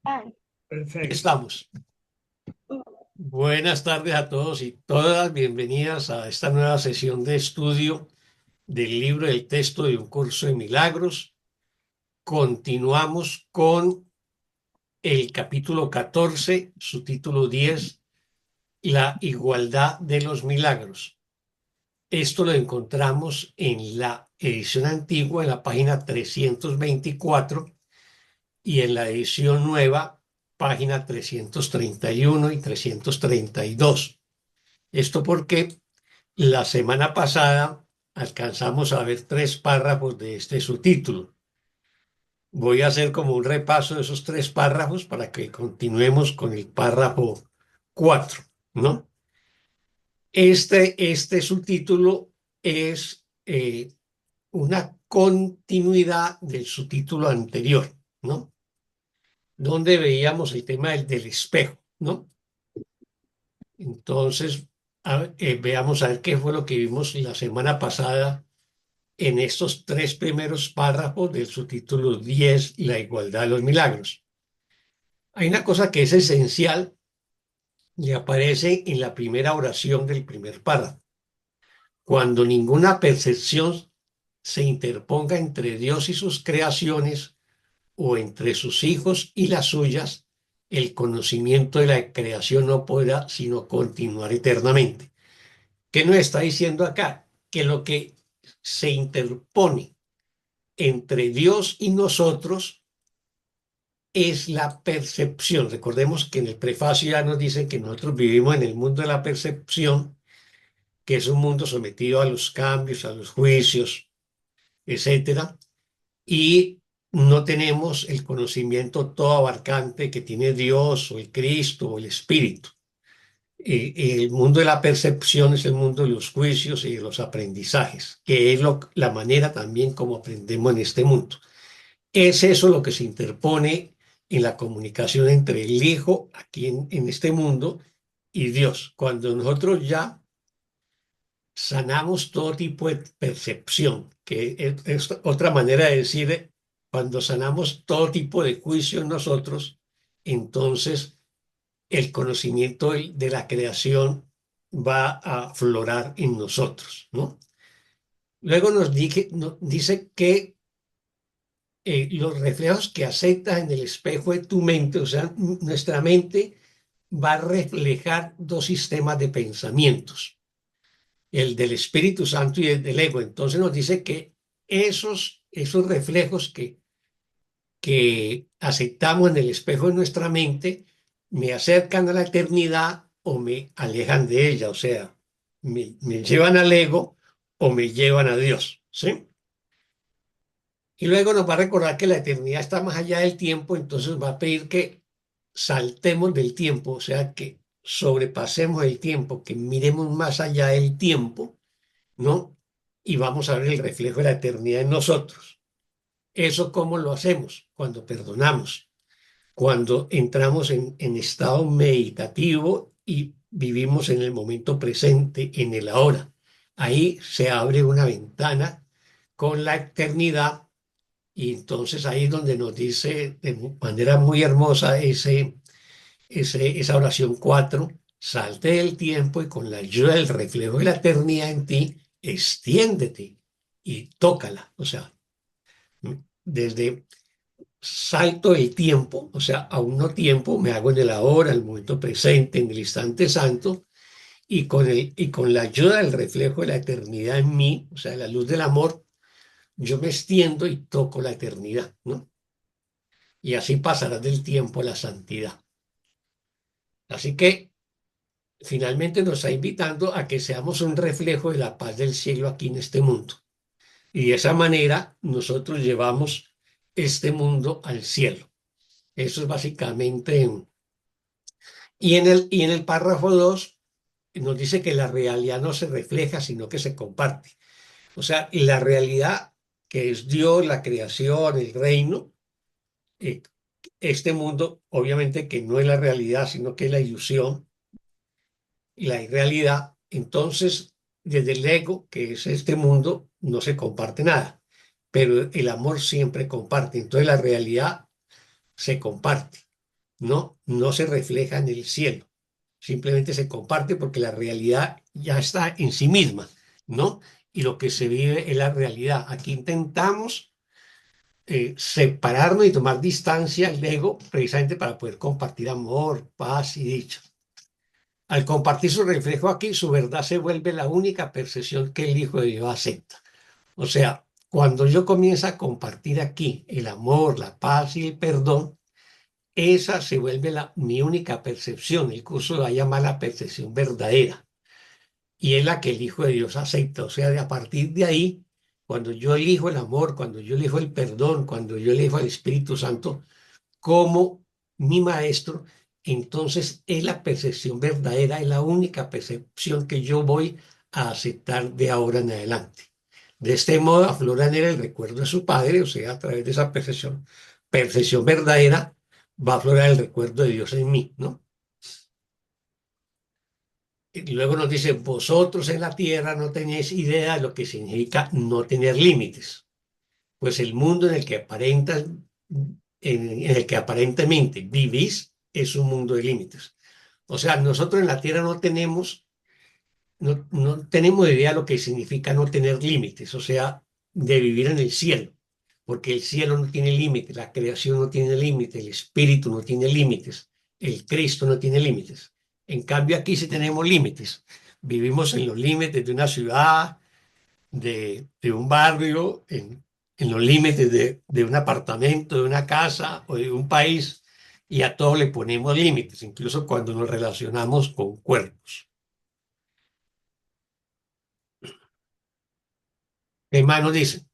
Ah, Perfecto. Estamos. Buenas tardes a todos y todas, bienvenidas a esta nueva sesión de estudio del libro del texto de un curso de milagros. Continuamos con el capítulo 14, su título 10, la igualdad de los milagros. Esto lo encontramos en la edición antigua, en la página 324, y en la edición nueva, página 331 y 332. Esto porque la semana pasada alcanzamos a ver tres párrafos de este subtítulo. Voy a hacer como un repaso de esos tres párrafos para que continuemos con el párrafo 4, ¿no? Este subtítulo es una continuidad del subtítulo anterior, ¿no? Donde veíamos el tema del espejo, ¿no? Entonces, veamos a ver qué fue lo que vimos la semana pasada en estos tres primeros párrafos del subtítulo 10, la igualdad de los milagros. Hay una cosa que es esencial y aparece en la primera oración del primer párrafo. Cuando ninguna percepción se interponga entre Dios y sus creaciones o entre sus hijos y las suyas, el conocimiento de la creación no podrá sino continuar eternamente. ¿Qué nos está diciendo acá? Que lo que se interpone entre Dios y nosotros es la percepción. Recordemos que en el prefacio ya nos dicen que nosotros vivimos en el mundo de la percepción, que es un mundo sometido a los cambios, a los juicios, etcétera, y no tenemos el conocimiento todo abarcante que tiene Dios o el Cristo o el Espíritu. El mundo de la percepción es el mundo de los juicios y de los aprendizajes, que es la manera también como aprendemos en este mundo. Es eso lo que se interpone en la comunicación entre el Hijo aquí en este mundo y Dios. Cuando nosotros ya sanamos todo tipo de percepción, que es otra manera de decir, cuando sanamos todo tipo de juicio en nosotros, entonces el conocimiento de la creación va a aflorar en nosotros, ¿no? Luego nos dice que los reflejos que aceptas en el espejo de tu mente, o sea, nuestra mente va a reflejar dos sistemas de pensamientos, el del Espíritu Santo y el del ego. Entonces nos dice que esos reflejos que aceptamos en el espejo de nuestra mente me acercan a la eternidad o me alejan de ella, o sea, me llevan al ego o me llevan a Dios, ¿sí? Y luego nos va a recordar que la eternidad está más allá del tiempo, entonces va a pedir que saltemos del tiempo, o sea, que sobrepasemos el tiempo, que miremos más allá del tiempo, ¿no? Y vamos a ver el reflejo de la eternidad en nosotros. ¿Eso cómo lo hacemos? Cuando perdonamos, cuando entramos en estado meditativo y vivimos en el momento presente, en el ahora. Ahí se abre una ventana con la eternidad y entonces ahí es donde nos dice de manera muy hermosa esa oración 4: salte del tiempo y con la ayuda del reflejo de la eternidad en ti, extiéndete y tócala. O sea, desde salto el tiempo, o sea, a un no tiempo, me hago en el ahora, en el momento presente, en el instante santo, y con la ayuda del reflejo de la eternidad en mí, o sea, la luz del amor, yo me extiendo y toco la eternidad, ¿no? Y así pasarás del tiempo a la santidad. Así que finalmente nos está invitando a que seamos un reflejo de la paz del cielo aquí en este mundo. Y de esa manera nosotros llevamos este mundo al cielo. Eso es básicamente. Y en el párrafo 2 nos dice que la realidad no se refleja, sino que se comparte. O sea, y la realidad que es Dios, la creación, el reino, eh, este mundo, obviamente que no es la realidad, sino que es la ilusión y la irrealidad. Entonces, desde el ego, que es este mundo, no se comparte nada, pero el amor siempre comparte. Entonces, la realidad se comparte. no se refleja en el cielo. Simplemente se comparte porque la realidad ya está en sí misma, ¿no? Y lo que se vive es la realidad. Aquí intentamos separarnos y tomar distancia al ego precisamente para poder compartir amor, paz y dicha. Al compartir su reflejo aquí, su verdad se vuelve la única percepción que el Hijo de Dios acepta. O sea, cuando yo comienzo a compartir aquí el amor, la paz y el perdón, esa se vuelve mi única percepción. El curso va a llamar la percepción verdadera y es la que el Hijo de Dios acepta. O sea, a partir de ahí, cuando yo elijo el amor, cuando yo elijo el perdón, cuando yo elijo al Espíritu Santo como mi maestro, entonces es la percepción verdadera, es la única percepción que yo voy a aceptar de ahora en adelante. De este modo aflora en él el recuerdo de su padre, o sea, a través de esa percepción verdadera, va a aflorar el recuerdo de Dios en mí, ¿no? Y luego nos dice, vosotros en la tierra no tenéis idea de lo que significa no tener límites, pues el mundo en el que aparentemente vivís es un mundo de límites. O sea, nosotros en la tierra no tenemos idea de lo que significa no tener límites, o sea, de vivir en el cielo, porque el cielo no tiene límites, la creación no tiene límites, el espíritu no tiene límites, el Cristo no tiene límites. En cambio, aquí sí tenemos límites. Vivimos en los límites de una ciudad, de un barrio, en los límites de un apartamento, de una casa o de un país, y a todo le ponemos límites, incluso cuando nos relacionamos con cuerpos. ¿Qué más nos dicen?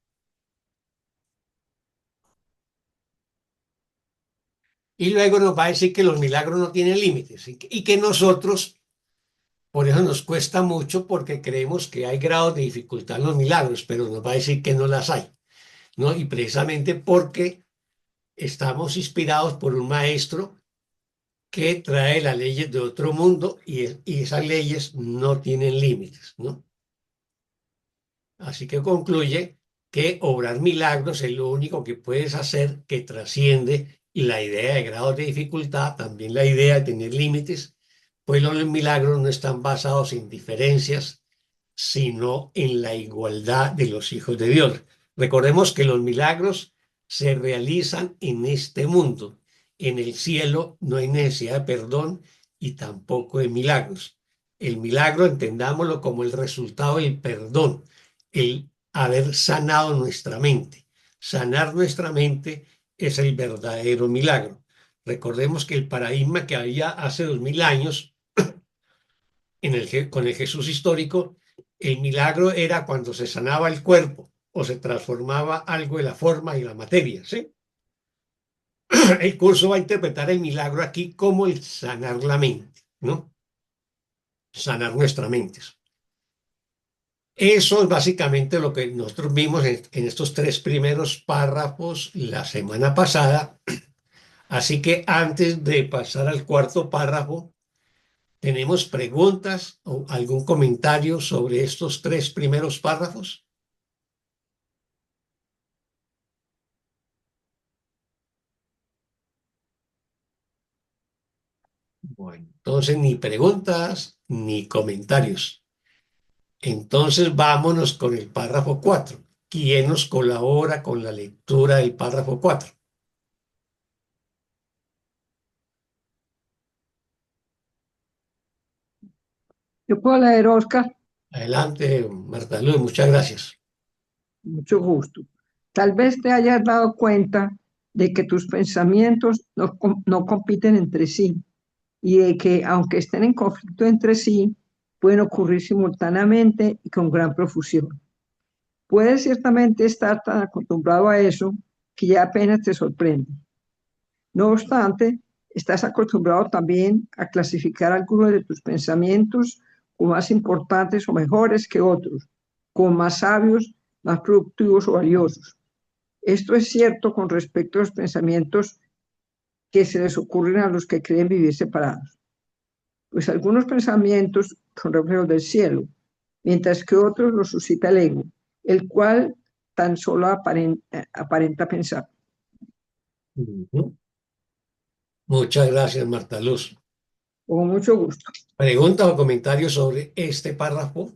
Y luego nos va a decir que los milagros no tienen límites y que nosotros, por eso nos cuesta mucho porque creemos que hay grados de dificultad en los milagros, pero nos va a decir que no las hay, ¿no? Y precisamente porque estamos inspirados por un maestro que trae las leyes de otro mundo y esas leyes no tienen límites, ¿no? Así que concluye que obrar milagros es lo único que puedes hacer que trasciende la idea de grados de dificultad, también la idea de tener límites, pues los milagros no están basados en diferencias, sino en la igualdad de los hijos de Dios. Recordemos que los milagros se realizan en este mundo. En el cielo no hay necesidad de perdón y tampoco de milagros. El milagro entendámoslo como el resultado del perdón, el haber sanado nuestra mente. Sanar nuestra mente es el verdadero milagro. Recordemos que el paradigma que había hace 2000 años con el Jesús histórico, el milagro era cuando se sanaba el cuerpo o se transformaba algo de la forma y la materia, ¿sí? El curso va a interpretar el milagro aquí como el sanar la mente, ¿no? Sanar nuestra mente. Eso es básicamente lo que nosotros vimos en estos 3 primeros párrafos la semana pasada. Así que antes de pasar al cuarto párrafo, ¿tenemos preguntas o algún comentario sobre estos 3 primeros párrafos? Bueno, entonces ni preguntas ni comentarios. Entonces vámonos con el párrafo 4. ¿Quién nos colabora con la lectura del párrafo 4? Yo puedo leer, Oscar, Adelante, Marta Luz, muchas gracias. mucho gusto. Tal vez te hayas dado cuenta de que tus pensamientos no compiten entre sí y de que, aunque estén en conflicto entre sí, pueden ocurrir simultáneamente y con gran profusión. Puedes ciertamente estar tan acostumbrado a eso que ya apenas te sorprende. No obstante, estás acostumbrado también a clasificar algunos de tus pensamientos como más importantes o mejores que otros, como más sabios, más productivos o valiosos. Esto es cierto con respecto a los pensamientos que se les ocurren a los que creen vivir separados, pues algunos pensamientos son reflejos del cielo, mientras que otros los suscita el ego, el cual tan solo aparenta pensar. Ujú. Muchas gracias, Marta Luz. Con mucho gusto. ¿Preguntas o comentarios sobre este párrafo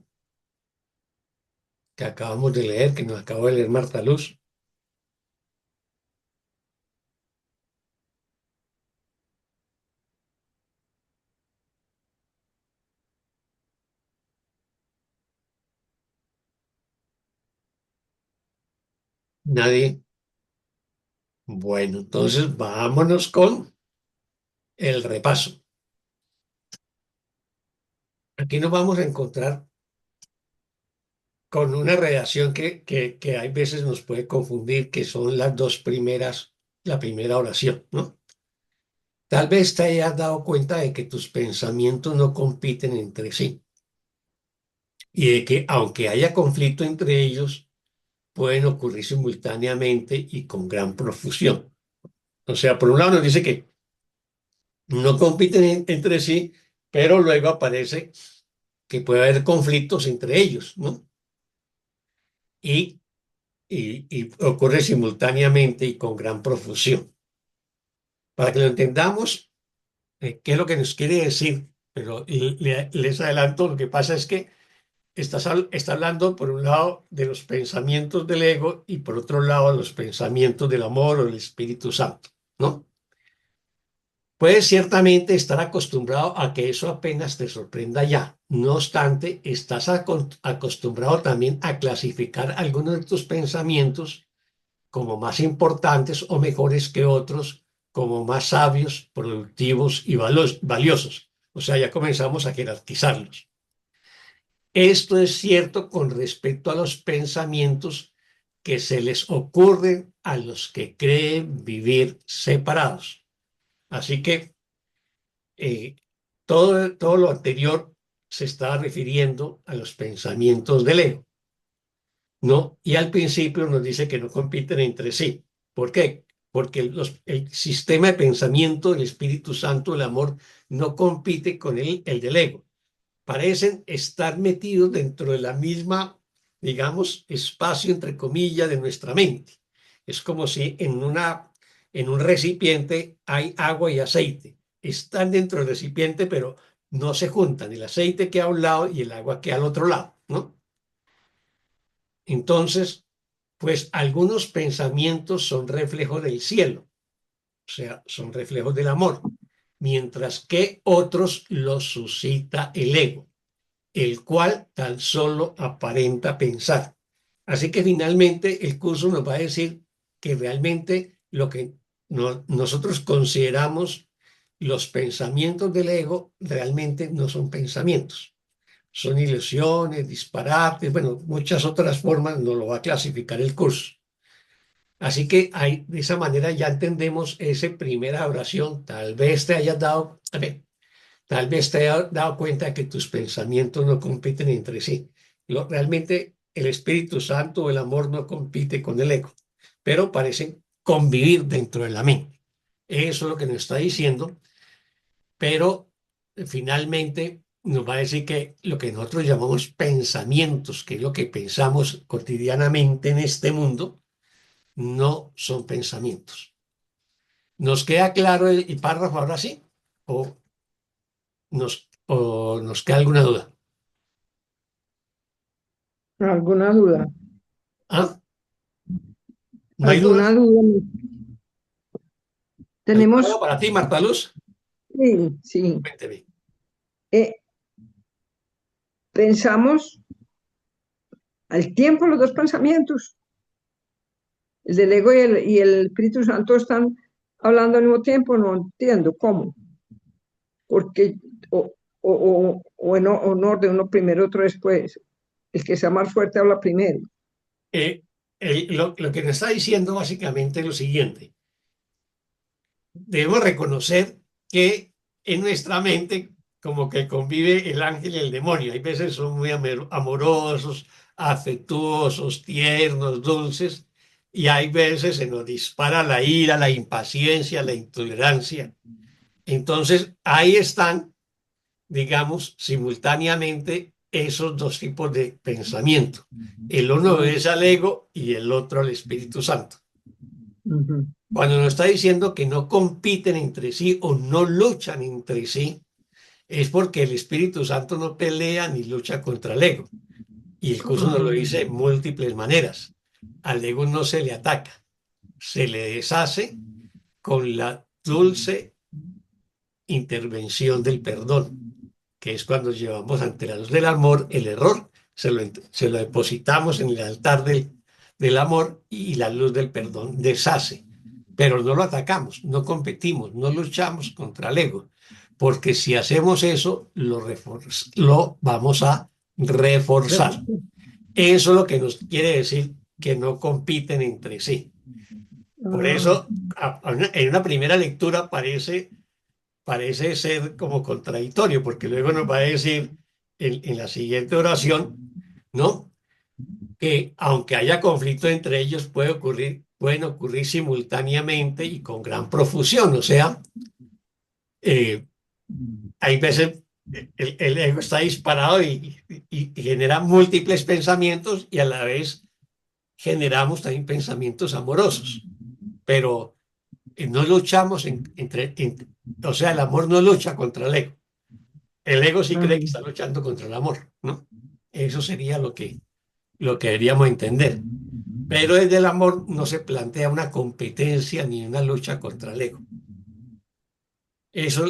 que acabamos de leer, que nos acabó de leer Marta Luz? Nadie. Bueno, entonces vámonos con el repaso. Aquí nos vamos a encontrar con una redacción que hay veces nos puede confundir, que son las dos primeras, la primera oración, ¿no? Tal vez te hayas dado cuenta de que tus pensamientos no compiten entre sí y de que aunque haya conflicto entre ellos, pueden ocurrir simultáneamente y con gran profusión. O sea, por un lado nos dice que no compiten entre sí, pero luego aparece que puede haber conflictos entre ellos, ¿no? Y, y ocurre simultáneamente y con gran profusión. Para que lo entendamos, ¿qué es lo que nos quiere decir? Pero les adelanto, lo que pasa es que está hablando por un lado de los pensamientos del ego y por otro lado los pensamientos del amor o del Espíritu Santo, ¿no? Puedes ciertamente estar acostumbrado a que eso apenas te sorprenda ya. No obstante, estás acostumbrado también a clasificar algunos de tus pensamientos como más importantes o mejores que otros, como más sabios, productivos y valiosos. O sea, ya comenzamos a jerarquizarlos. Esto es cierto con respecto a los pensamientos que se les ocurren a los que creen vivir separados. Así que eh, todo lo anterior se está refiriendo a los pensamientos del ego, ¿no? Y al principio nos dice que no compiten entre sí. ¿Por qué? Porque el sistema de pensamiento del Espíritu Santo, el amor, no compite con el del ego. Parecen estar metidos dentro de la misma, digamos, espacio, entre comillas, de nuestra mente. Es como si en un recipiente hay agua y aceite. Están dentro del recipiente, pero no se juntan. El aceite queda a un lado y el agua queda al otro lado, ¿no? Entonces, pues algunos pensamientos son reflejos del cielo, o sea, son reflejos del amor, mientras que otros los suscita el ego, el cual tan solo aparenta pensar. Así que finalmente el curso nos va a decir que realmente lo que nosotros consideramos los pensamientos del ego realmente no son pensamientos, son ilusiones, disparates, bueno, muchas otras formas nos lo va a clasificar el curso. Así que de esa manera ya entendemos esa primera oración. Tal vez te hayas dado, a ver, tal vez te hayas dado cuenta de que tus pensamientos no compiten entre sí. Realmente el Espíritu Santo o el amor no compite con el ego, pero parecen convivir dentro de la mente. Eso es lo que nos está diciendo, pero finalmente nos va a decir que lo que nosotros llamamos pensamientos, que es lo que pensamos cotidianamente en este mundo, no son pensamientos. ¿Nos queda claro el párrafo ahora sí? ¿O nos queda alguna duda? ¿Alguna duda? ¿Ah? ¿No hay ¿Alguna dudas? duda? ¿Alguna duda Tenemos, para ti, Marta Luz? sí, sí. Cuénteme. Eh, pensamos al tiempo los dos pensamientos, el del ego y el Espíritu Santo están hablando al mismo tiempo, no entiendo cómo, porque o en orden, uno primero, otro después. El que sea más fuerte habla primero. Eh, lo que nos está diciendo básicamente es lo siguiente. Debemos reconocer que en nuestra mente como que convive el ángel y el demonio. Hay veces son muy amorosos, afectuosos, tiernos, dulces, y hay veces se nos dispara la ira, la impaciencia, la intolerancia. Entonces, ahí están, digamos, simultáneamente esos dos tipos de pensamiento. El uno es al ego y el otro al Espíritu Santo. Ujú. Cuando nos está diciendo que no compiten entre sí o no luchan entre sí, es porque el Espíritu Santo no pelea ni lucha contra el ego. Y el curso nos lo dice de múltiples maneras. Al ego no se le ataca, se le deshace con la dulce intervención del perdón, que es cuando llevamos ante la luz del amor el error, se lo depositamos en el altar del amor y la luz del perdón deshace. Pero no lo atacamos, no competimos, no luchamos contra el ego, porque si hacemos eso, lo vamos a reforzar. Eso es lo que nos quiere decir que no compiten entre sí. Por Ah, eso, en una primera lectura parece ser como contradictorio, porque luego nos va a decir en la siguiente oración, ¿no? Que aunque haya conflicto entre ellos, pueden ocurrir simultáneamente y con gran profusión. O sea, eh, hay veces el ego está disparado y genera múltiples pensamientos y a la vez generamos también pensamientos amorosos, pero no luchamos o sea, el amor no lucha contra el ego. El ego sí cree que ah. está luchando contra el amor, ¿no? Eso sería lo que deberíamos entender. Pero desde el amor no se plantea una competencia ni una lucha contra el ego. Esa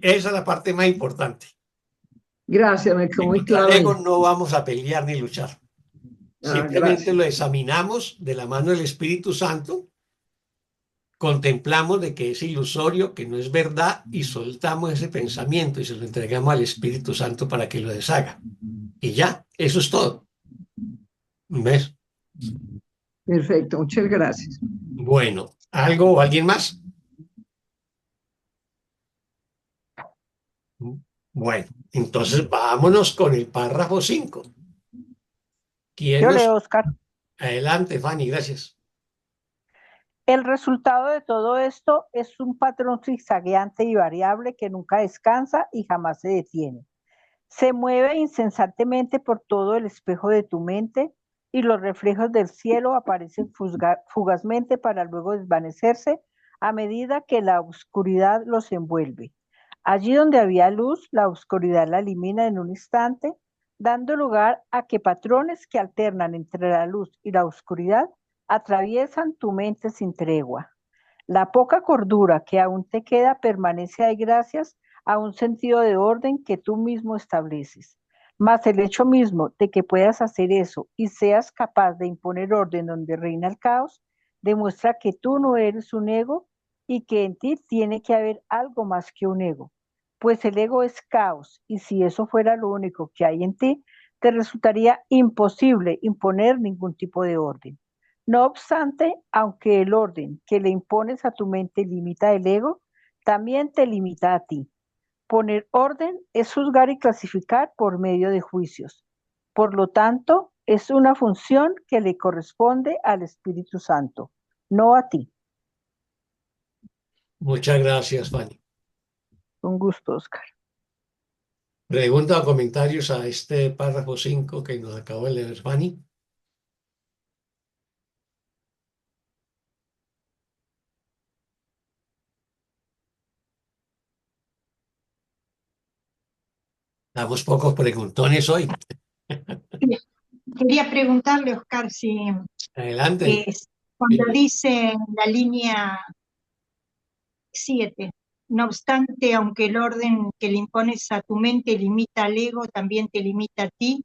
es la parte más importante. Gracias, me quedó Que muy contra el claro ahí. ego no vamos a pelear ni luchar. Ah, Simplemente gracias. lo examinamos de la mano del Espíritu Santo, contemplamos de que es ilusorio, que no es verdad y soltamos ese pensamiento y se lo entregamos al Espíritu Santo para que lo deshaga. Y ya, eso es todo. ¿Ves? Perfecto, muchas gracias. Bueno, ¿algo o alguien más? Bueno, entonces vámonos con el párrafo 5. ¿Quién Yo nos... leo, Oscar. Adelante, Fanny, gracias. El resultado de todo esto es un patrón zigzagueante y variable que nunca descansa y jamás se detiene. Se mueve incesantemente por todo el espejo de tu mente y los reflejos del cielo aparecen fugazmente para luego desvanecerse a medida que la oscuridad los envuelve. Allí donde había luz, la oscuridad la elimina en un instante, dando lugar a que patrones que alternan entre la luz y la oscuridad atraviesan tu mente sin tregua. La poca cordura que aún te queda permanece ahí gracias a un sentido de orden que tú mismo estableces. Mas el hecho mismo de que puedas hacer eso y seas capaz de imponer orden donde reina el caos, demuestra que tú no eres un ego y que en ti tiene que haber algo más que un ego. Pues el ego es caos y si eso fuera lo único que hay en ti, te resultaría imposible imponer ningún tipo de orden. No obstante, aunque el orden que le impones a tu mente limita el ego, también te limita a ti. Poner orden es juzgar y clasificar por medio de juicios. Por lo tanto, es una función que le corresponde al Espíritu Santo, no a ti. Muchas gracias, Fanny. Con gusto, Oscar. Pregunta o comentarios a este párrafo 5 que nos acabó de leer Fanny. Damos pocos preguntones hoy. Quería preguntarle, Oscar, si Adelante. cuando Sí. dice en la línea 7, no obstante, aunque el orden que le impones a tu mente limita al ego, también te limita a ti,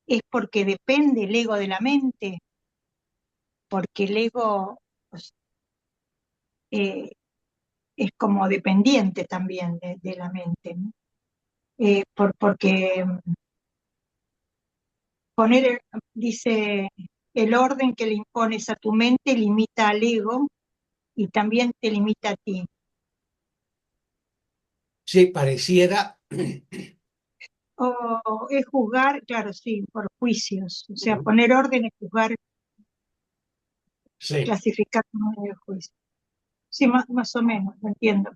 es porque depende el ego de la mente, porque el ego pues, eh, es como dependiente también de la mente, ¿no? Porque poner, dice, el orden que le impones a tu mente limita al ego y también te limita a ti. Sí, pareciera. O es juzgar, claro, sí, por juicios. O sea, poner orden es juzgar, Sí. clasificar como medio de juicio. Sí, más o menos, lo entiendo.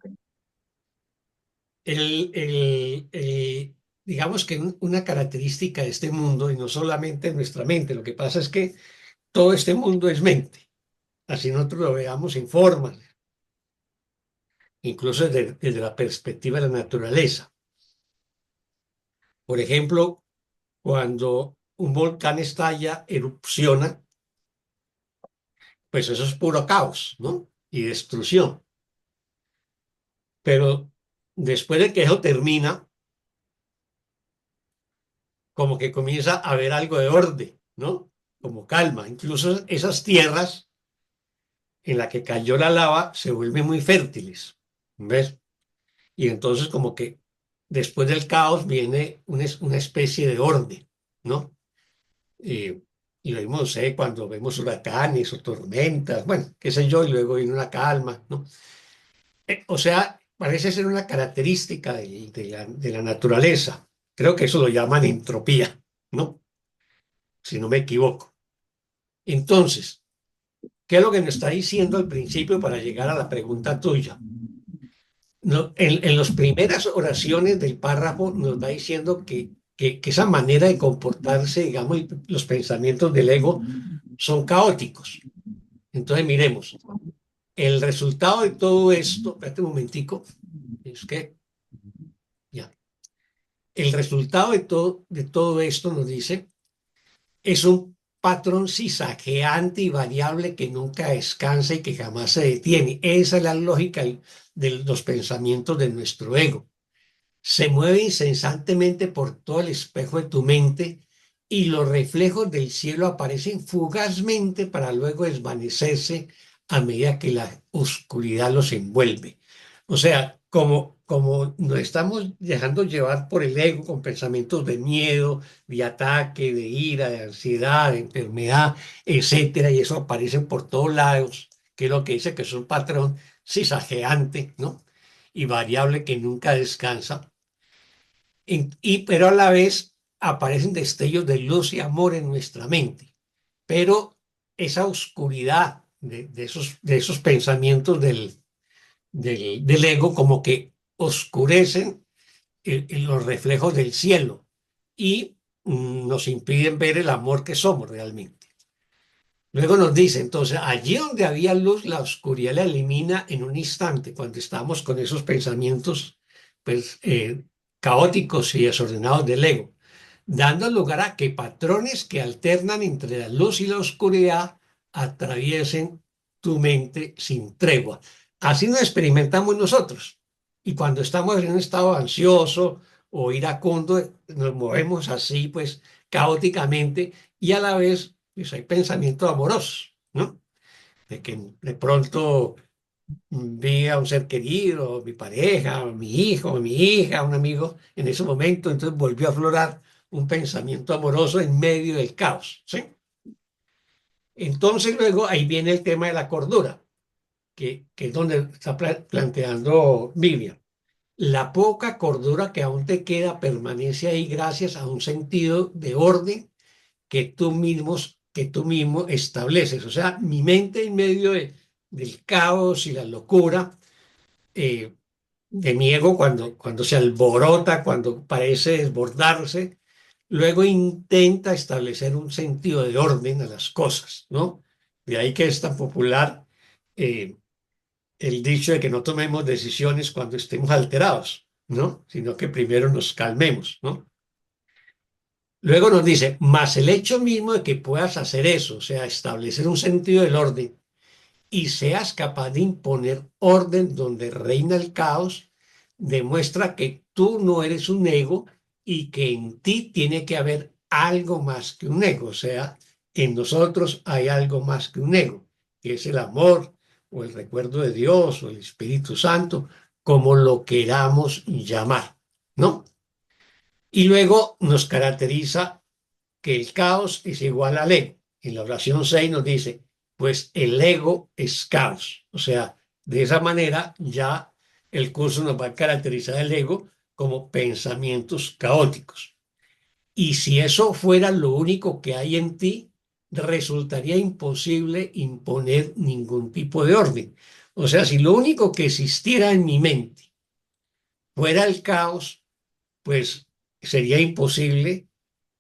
Digamos que una característica de este mundo, y no solamente nuestra mente, lo que pasa es que todo este mundo es mente. así nosotros lo veamos en formas, incluso desde la perspectiva de la naturaleza. Por ejemplo, cuando un volcán estalla, erupciona, pues eso es puro caos, ¿no? Y destrucción. Pero después de que eso termina, como que comienza a haber algo de orden, ¿no? Como calma. Incluso esas tierras en las que cayó la lava se vuelven muy fértiles, ¿ves? Y entonces como que después del caos viene una especie de orden, ¿no? Y lo vimos, no sé, cuando vemos huracanes o tormentas, bueno, qué sé yo, y luego viene una calma, ¿no? O sea, parece ser una característica de la naturaleza. Creo que eso lo llaman entropía, ¿no? Si no me equivoco. Entonces, ¿qué es lo que nos está diciendo al principio para llegar a la pregunta tuya? No, en las primeras oraciones del párrafo nos va diciendo que esa manera de comportarse, digamos, y los pensamientos del ego son caóticos. Entonces, miremos, el resultado de todo esto, espérate un momentico, es que ya, el resultado de todo esto nos dice, es un patrón cizajeante y variable que nunca descansa y que jamás se detiene. Esa es la lógica de los pensamientos de nuestro ego. Se mueve incesantemente por todo el espejo de tu mente y los reflejos del cielo aparecen fugazmente para luego desvanecerse a medida que la oscuridad los envuelve. O sea, como nos estamos dejando llevar por el ego con pensamientos de miedo, de ataque, de ira, de ansiedad, de enfermedad, etcétera, y eso aparece por todos lados, que es lo que dice que es un patrón cizajeante, ¿no? Y variable que nunca descansa pero a la vez aparecen destellos de luz y amor en nuestra mente. Pero esa oscuridad de esos pensamientos del ego como que oscurecen los reflejos del cielo y nos impiden ver el amor que somos realmente. Luego nos dice, entonces, allí donde había luz, la oscuridad la elimina en un instante, cuando estamos con esos pensamientos, pues, caóticos y desordenados del ego, dando lugar a que patrones que alternan entre la luz y la oscuridad atraviesen tu mente sin tregua. Así lo experimentamos nosotros. Y cuando estamos en un estado ansioso o iracundo, nos movemos así, pues, caóticamente y a la vez pues hay pensamientos amorosos, ¿no? De que de pronto vi a un ser querido, mi pareja, mi hijo, mi hija, un amigo, en ese momento, entonces volvió a aflorar un pensamiento amoroso en medio del caos, ¿sí? Entonces luego ahí viene el tema de la cordura, que es donde está planteando Vivian. La poca cordura que aún te queda permanece ahí gracias a un sentido de orden que tú mismo estableces. O sea, mi mente en medio del caos y la locura eh, de mi ego, cuando se alborota, cuando parece desbordarse, luego intenta establecer un sentido de orden a las cosas, ¿no? De ahí que es tan popular eh, el dicho de que no tomemos decisiones cuando estemos alterados, ¿no? Sino que primero nos calmemos, ¿no? Luego nos dice, más el hecho mismo de que puedas hacer eso, o sea, establecer un sentido del orden y seas capaz de imponer orden donde reina el caos, demuestra que tú no eres un ego y que en ti tiene que haber algo más que un ego, o sea, en nosotros hay algo más que un ego, que es el amor o el recuerdo de Dios o el Espíritu Santo, como lo queramos llamar, ¿no? Y luego nos caracteriza que el caos es igual al ego. En la oración 6 nos dice, pues el ego es caos. O sea, de esa manera ya el curso nos va a caracterizar el ego como pensamientos caóticos. Y si eso fuera lo único que hay en ti, resultaría imposible imponer ningún tipo de orden. O sea, si lo único que existiera en mi mente fuera el caos, pues sería imposible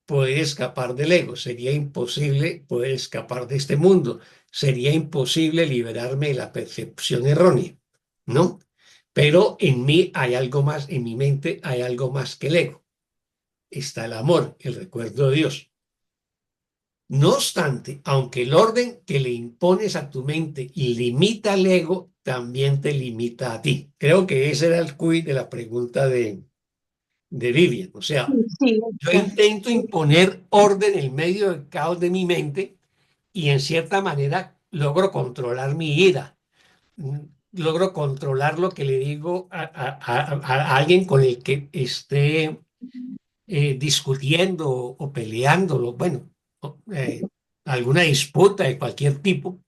poder escapar del ego, sería imposible poder escapar de este mundo, sería imposible liberarme de la percepción errónea, ¿no? Pero en mí hay algo más, en mi mente hay algo más que el ego. Está el amor, el recuerdo de Dios. No obstante, aunque el orden que le impones a tu mente limita al ego, también te limita a ti. Creo que ese era el quid de la pregunta de Vivian. O sea, Sí, yo intento imponer orden en medio del caos de mi mente y en cierta manera logro controlar mi ira, logro controlar lo que le digo a alguien con el que esté discutiendo o peleando, bueno, alguna disputa de cualquier tipo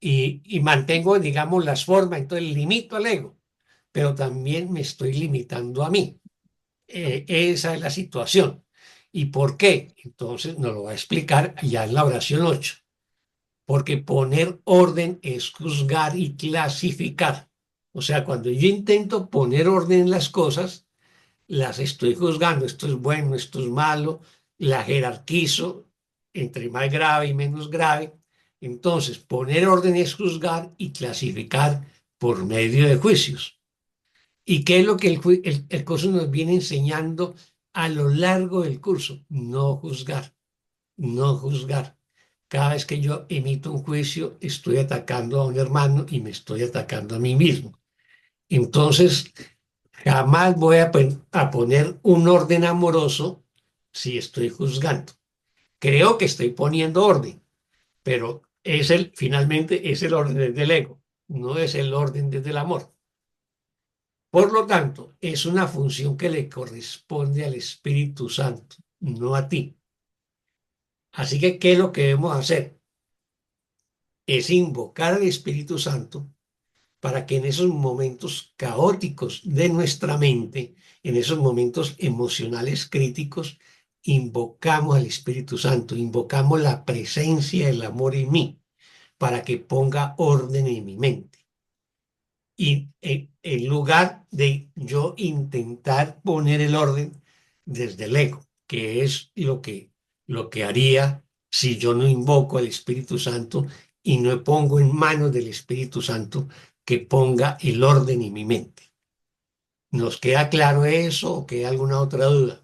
y mantengo, digamos, las formas, entonces limito al ego, pero también me estoy limitando a mí. Esa es la situación. ¿Y por qué? Entonces nos lo va a explicar ya en la oración 8. Porque poner orden es juzgar y clasificar. O sea, cuando yo intento poner orden en las cosas, las estoy juzgando. Esto es bueno, esto es malo, la jerarquizo entre más grave y menos grave. Entonces, poner orden es juzgar y clasificar por medio de juicios. ¿Y qué es lo que el curso nos viene enseñando a lo largo del curso? No juzgar, no juzgar. Cada vez que yo emito un juicio, estoy atacando a un hermano y me estoy atacando a mí mismo. Entonces, jamás voy a poner un orden amoroso si estoy juzgando. Creo que estoy poniendo orden, pero finalmente es el orden del ego, no es el orden desde el amor. Por lo tanto, es una función que le corresponde al Espíritu Santo, no a ti. Así que, ¿qué es lo que debemos hacer? Es invocar al Espíritu Santo para que en esos momentos caóticos de nuestra mente, en esos momentos emocionales críticos, invocamos al Espíritu Santo, invocamos la presencia del amor en mí, para que ponga orden en mi mente. Y en lugar de yo intentar poner el orden desde el ego, que es lo que haría si yo no invoco al Espíritu Santo y no pongo en manos del Espíritu Santo que ponga el orden en mi mente. ¿Nos queda claro eso o queda alguna otra duda?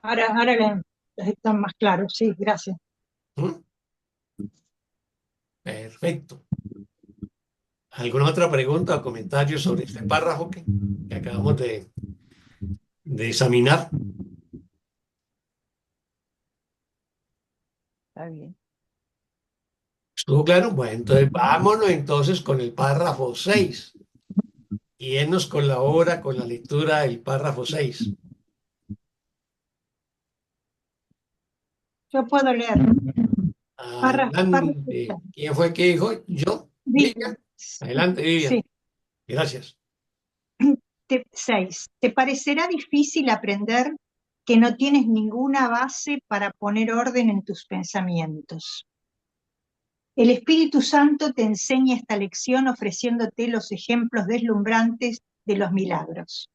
ahora están más claros, sí, gracias. ¿Mm? Perfecto. ¿Alguna otra pregunta o comentario sobre este párrafo que acabamos de examinar? Está bien. ¿Estuvo claro? Bueno, entonces vámonos entonces con el párrafo 6. Y él nos colabora con la lectura del párrafo 6. Yo puedo leer. Párrafo Adelante. ¿Quién fue que dijo? ¿Yo? Vivian. ¿Vivian? Adelante, Vivian. Sí. Gracias. 6. ¿Te parecerá difícil aprender que no tienes ninguna base para poner orden en tus pensamientos? El Espíritu Santo te enseña esta lección ofreciéndote los ejemplos deslumbrantes de los milagros,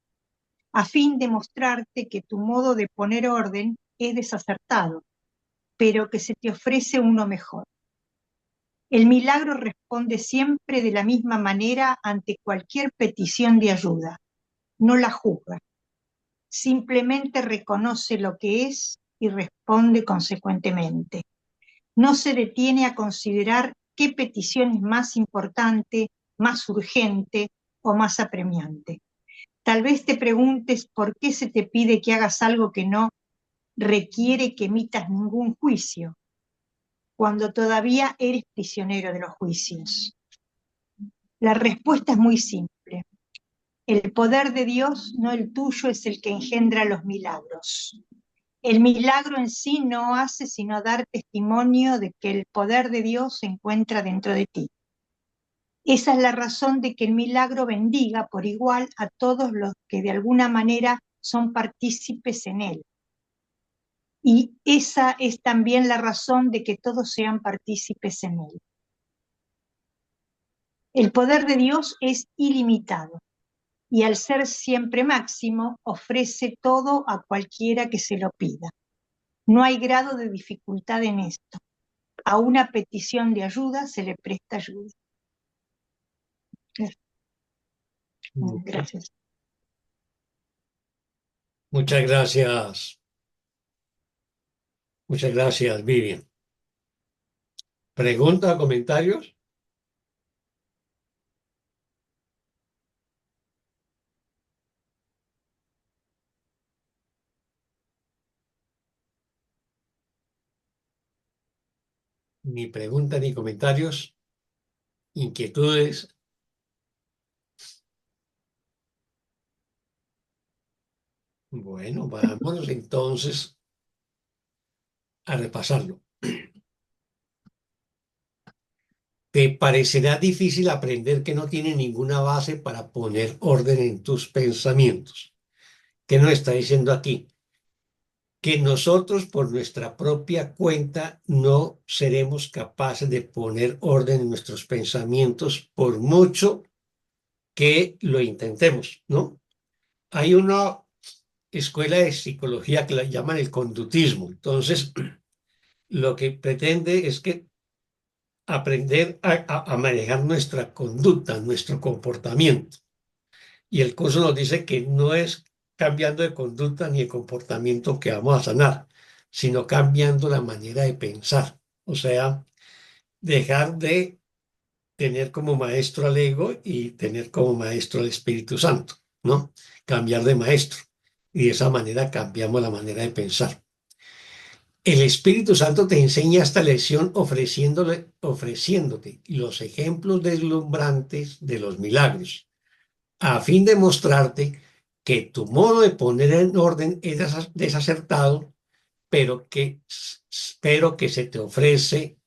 a fin de mostrarte que tu modo de poner orden es desacertado, pero que se te ofrece uno mejor. El milagro responde siempre de la misma manera ante cualquier petición de ayuda. No la juzga, simplemente reconoce lo que es y responde consecuentemente. No se detiene a considerar qué petición es más importante, más urgente o más apremiante. Tal vez te preguntes por qué se te pide que hagas algo que no requiere que emitas ningún juicio, cuando todavía eres prisionero de los juicios. La respuesta es muy simple. El poder de Dios, no el tuyo, es el que engendra los milagros. El milagro en sí no hace sino dar testimonio de que el poder de Dios se encuentra dentro de ti. Esa es la razón de que el milagro bendiga por igual a todos los que de alguna manera son partícipes en él. Y esa es también la razón de que todos sean partícipes en él. El poder de Dios es ilimitado y al ser siempre máximo ofrece todo a cualquiera que se lo pida. No hay grado de dificultad en esto. a una petición de ayuda se le presta ayuda. Gracias. Muchas gracias. Muchas gracias, Vivian. ¿Preguntas o comentarios? Ni preguntas ni comentarios. Inquietudes. Bueno, vamos entonces a repasarlo. Te parecerá difícil aprender que no tiene ninguna base para poner orden en tus pensamientos. ¿Qué nos está diciendo aquí? Que nosotros por nuestra propia cuenta no seremos capaces de poner orden en nuestros pensamientos por mucho que lo intentemos, ¿no? Hay una escuela de psicología que la llaman el conductismo. Entonces, lo que pretende es que aprender a manejar nuestra conducta, nuestro comportamiento. Y el curso nos dice que no es cambiando de conducta ni de comportamiento que vamos a sanar, sino cambiando la manera de pensar. O sea, dejar de tener como maestro al ego y tener como maestro al Espíritu Santo, ¿no? Cambiar de maestro. Y de esa manera cambiamos la manera de pensar. El Espíritu Santo te enseña esta lección ofreciéndote los ejemplos deslumbrantes de los milagros, a fin de mostrarte que tu modo de poner en orden es desacertado, pero que se te ofrece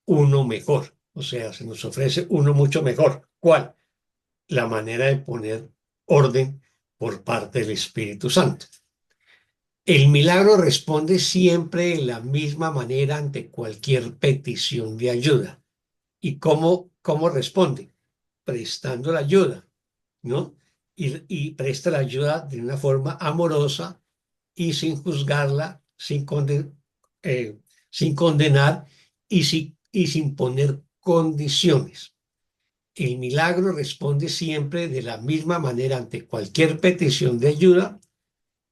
uno mejor. O sea, se nos ofrece uno mucho mejor. ¿Cuál? La manera de poner orden por parte del Espíritu Santo. El milagro responde siempre de la misma manera ante cualquier petición de ayuda. ¿Y cómo responde? Prestando la ayuda, ¿no? Y presta la ayuda de una forma amorosa y sin juzgarla, sin condenar y sin poner condiciones. El milagro responde siempre de la misma manera ante cualquier petición de ayuda,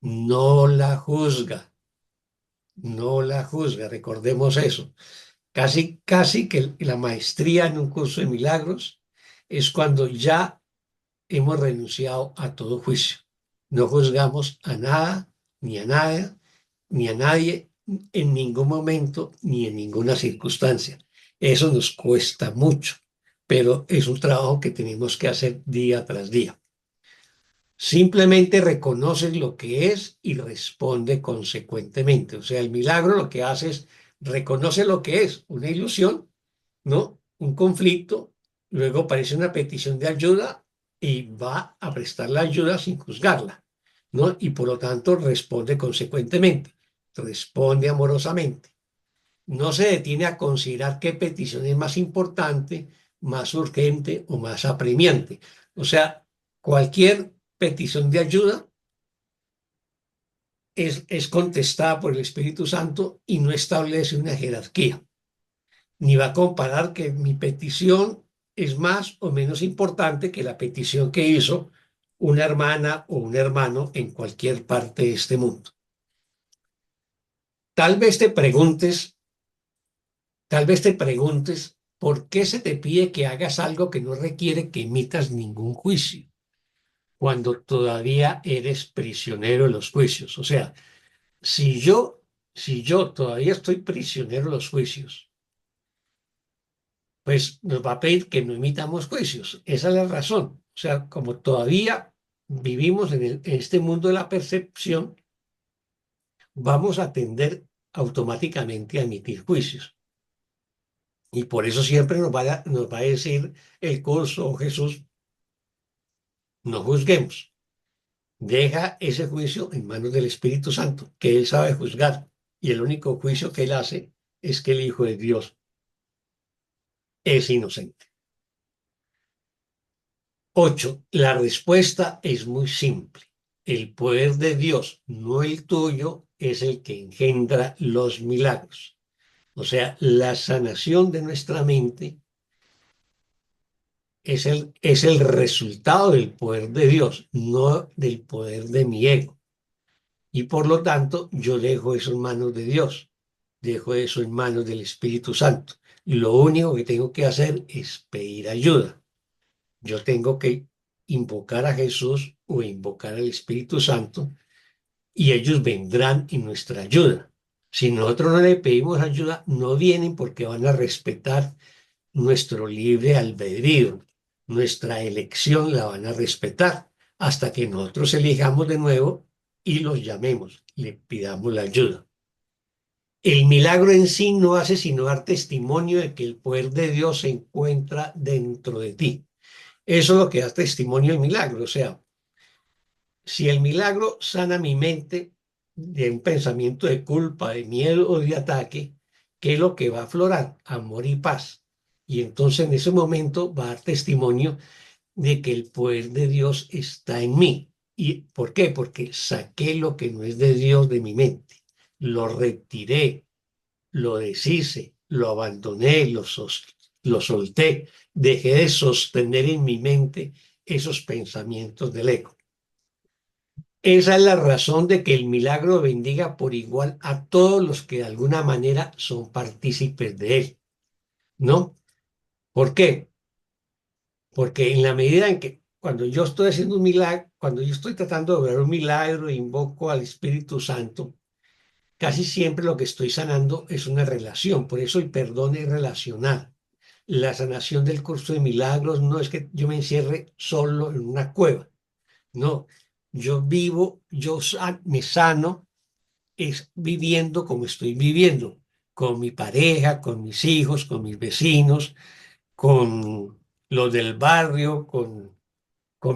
no la juzga, no la juzga, recordemos eso. Casi que la maestría en un curso de milagros es cuando ya hemos renunciado a todo juicio. No juzgamos a nada, ni a nada, ni a nadie, en ningún momento, ni en ninguna circunstancia. Eso nos cuesta mucho, pero es un trabajo que tenemos que hacer día tras día. Simplemente reconoces lo que es y responde consecuentemente. O sea, el milagro lo que hace es reconoce lo que es, una ilusión, ¿no? Un conflicto, luego aparece una petición de ayuda y va a prestar la ayuda sin juzgarla, ¿no? Y por lo tanto responde consecuentemente, responde amorosamente. No se detiene a considerar qué petición es más importante, más urgente o más apremiante. O sea, cualquier petición de ayuda es contestada por el Espíritu Santo y no establece una jerarquía, ni va a comparar que mi petición es más o menos importante que la petición que hizo una hermana o un hermano en cualquier parte de este mundo. Tal vez te preguntes por qué se te pide que hagas algo que no requiere que emitas ningún juicio, cuando todavía eres prisionero de los juicios. O sea, si yo todavía estoy prisionero de los juicios, pues nos va a pedir que no emitamos juicios. Esa es la razón. O sea, como todavía vivimos en este mundo de la percepción, vamos a tender automáticamente a emitir juicios. Y por eso siempre nos va a decir el curso o Jesús, no juzguemos. Deja ese juicio en manos del Espíritu Santo, que Él sabe juzgar. Y el único juicio que Él hace es que el Hijo de Dios es inocente. 8. La respuesta es muy simple. El poder de Dios, no el tuyo, es el que engendra los milagros. O sea, la sanación de nuestra mente es el resultado del poder de Dios, no del poder de mi ego. Y por lo tanto, yo dejo eso en manos de Dios, dejo eso en manos del Espíritu Santo. Y lo único que tengo que hacer es pedir ayuda. Yo tengo que invocar a Jesús o invocar al Espíritu Santo y ellos vendrán en nuestra ayuda. Si nosotros no le pedimos ayuda, no vienen porque van a respetar nuestro libre albedrío, nuestra elección la van a respetar hasta que nosotros elijamos de nuevo y los llamemos, le pidamos la ayuda. El milagro en sí no hace sino dar testimonio de que el poder de Dios se encuentra dentro de ti. Eso es lo que da testimonio del milagro. O sea, si el milagro sana mi mente de un pensamiento de culpa, de miedo o de ataque, ¿qué es lo que va a aflorar? Amor y paz. Y entonces en ese momento va a dar testimonio de que el poder de Dios está en mí. ¿Y por qué? Porque saqué lo que no es de Dios de mi mente. Lo retiré, lo deshice, lo abandoné, lo solté. Dejé de sostener en mi mente esos pensamientos del ego. Esa es la razón de que el milagro bendiga por igual a todos los que de alguna manera son partícipes de él, ¿no? ¿Por qué? Porque en la medida en que cuando yo estoy haciendo un milagro, cuando yo estoy tratando de lograr un milagro e invoco al Espíritu Santo, casi siempre lo que estoy sanando es una relación, por eso el perdón es relacional. La sanación del curso de milagros no es que yo me encierre solo en una cueva, no, yo vivo, me sano es viviendo como estoy viviendo, con mi pareja, con mis hijos, con mis vecinos, con los del barrio, con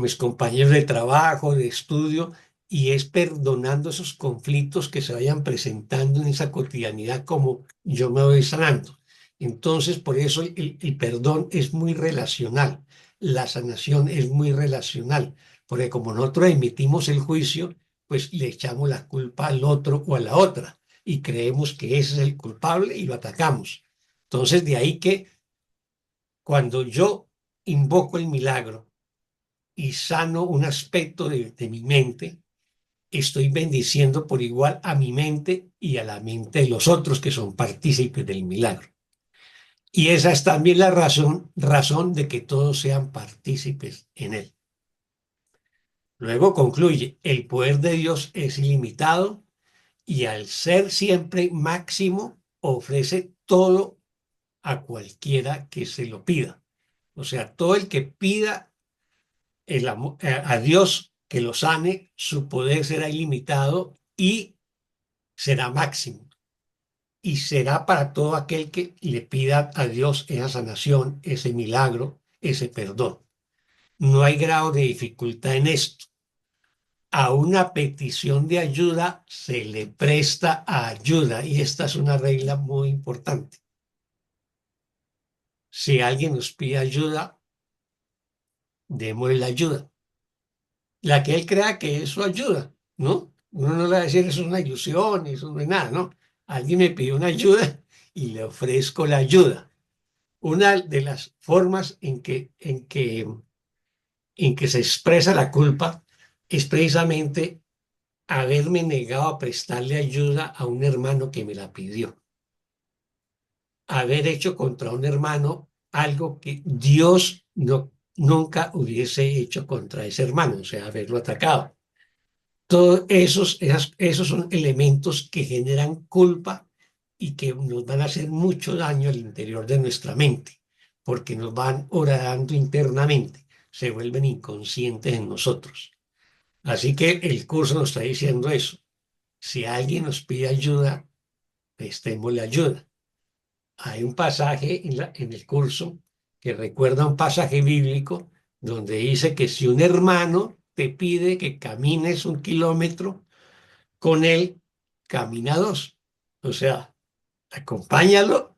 mis compañeros de trabajo, de estudio, y es perdonando esos conflictos que se vayan presentando en esa cotidianidad como yo me voy sanando. Entonces, por eso el perdón es muy relacional, la sanación es muy relacional, porque como nosotros emitimos el juicio, pues le echamos la culpa al otro o a la otra y creemos que ese es el culpable y lo atacamos. Entonces, de ahí que cuando yo invoco el milagro, y sano un aspecto de mi mente, estoy bendiciendo por igual a mi mente y a la mente de los otros que son partícipes del milagro. Y esa es también la razón de que todos sean partícipes en él. Luego concluye, el poder de Dios es ilimitado y al ser siempre máximo ofrece todo a cualquiera que se lo pida. O sea, todo el que pida a Dios que lo sane, su poder será ilimitado y será máximo. Y será para todo aquel que le pida a Dios esa sanación, ese milagro, ese perdón. No hay grado de dificultad en esto. A una petición de ayuda se le presta ayuda y esta es una regla muy importante. Si alguien nos pide ayuda, démosle la ayuda. La que él crea que es su ayuda, ¿no? Uno no le va a decir eso es una ilusión, eso no es nada, ¿no? Alguien me pidió una ayuda y le ofrezco la ayuda. Una de las formas en que se expresa la culpa es precisamente haberme negado a prestarle ayuda a un hermano que me la pidió. Haber hecho contra un hermano algo que Dios nunca hubiese hecho contra ese hermano, o sea, haberlo atacado. Todos esos son elementos que generan culpa y que nos van a hacer mucho daño al interior de nuestra mente, porque nos van horadando internamente, se vuelven inconscientes en nosotros. Así que el curso nos está diciendo eso. Si alguien nos pide ayuda, prestémosle ayuda. Hay un pasaje en el curso que recuerda un pasaje bíblico donde dice que si un hermano te pide que camines 1 kilómetro, con él camina 2. O sea, acompáñalo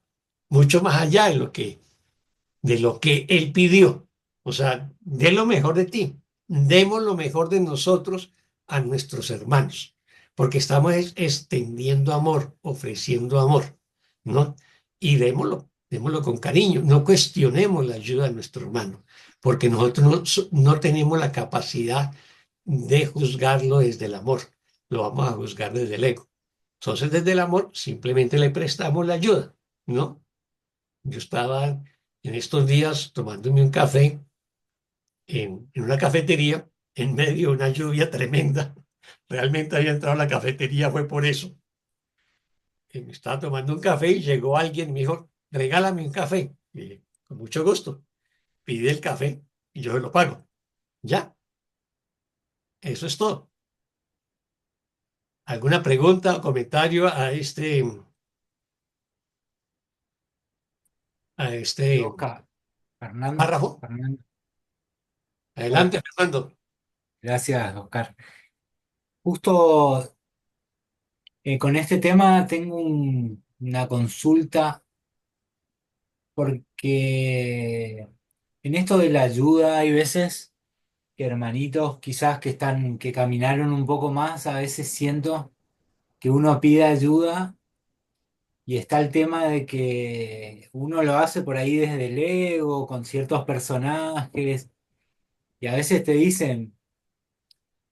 mucho más allá de lo que él pidió. O sea, dé lo mejor de ti. Demos lo mejor de nosotros a nuestros hermanos, porque estamos extendiendo amor, ofreciendo amor, ¿no? y démoslo con cariño. No cuestionemos la ayuda de nuestro hermano, porque nosotros no tenemos la capacidad de juzgarlo desde el amor, lo vamos a juzgar desde el ego. Entonces, desde el amor, simplemente le prestamos la ayuda, ¿no? Yo estaba en estos días tomándome un café en una cafetería en medio de una lluvia tremenda. Realmente había entrado a la cafetería, fue por eso. Me estaba tomando un café y llegó alguien y me dijo, regálame un café. Y dije, con mucho gusto. Pide el café y yo se lo pago. Ya, eso es todo. ¿Alguna pregunta o comentario a este Oscar, Fernando, párrafo? Fernando. Hola, Adelante, Fernando. gracias, Oscar. Justo con este tema tengo una consulta porque en esto de la ayuda hay veces que hermanitos quizás que caminaron un poco más, a veces siento que uno pide ayuda y está el tema de que uno lo hace por ahí desde el ego, con ciertos personajes, y a veces te dicen,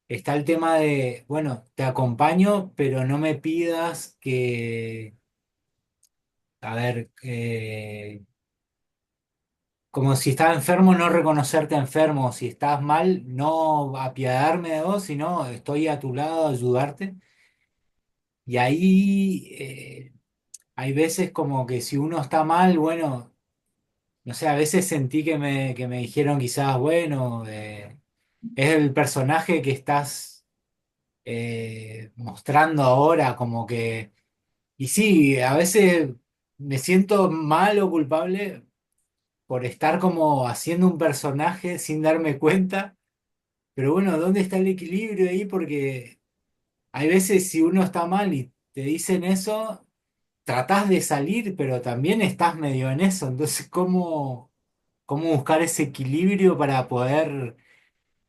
está el tema de, bueno, te acompaño, pero no me pidas que, a ver, como si estás enfermo, no reconocerte enfermo, si estás mal, no apiadarme de vos, sino estoy a tu lado, ayudarte. Y ahí hay veces como que si uno está mal, bueno, no sé, a veces sentí que me dijeron quizás, bueno, es el personaje que estás mostrando ahora, como que... Y sí, a veces me siento mal o culpable por estar como haciendo un personaje sin darme cuenta, pero bueno, ¿dónde está el equilibrio ahí? Porque hay veces si uno está mal y te dicen eso, tratás de salir, pero también estás medio en eso, entonces ¿cómo buscar ese equilibrio para poder,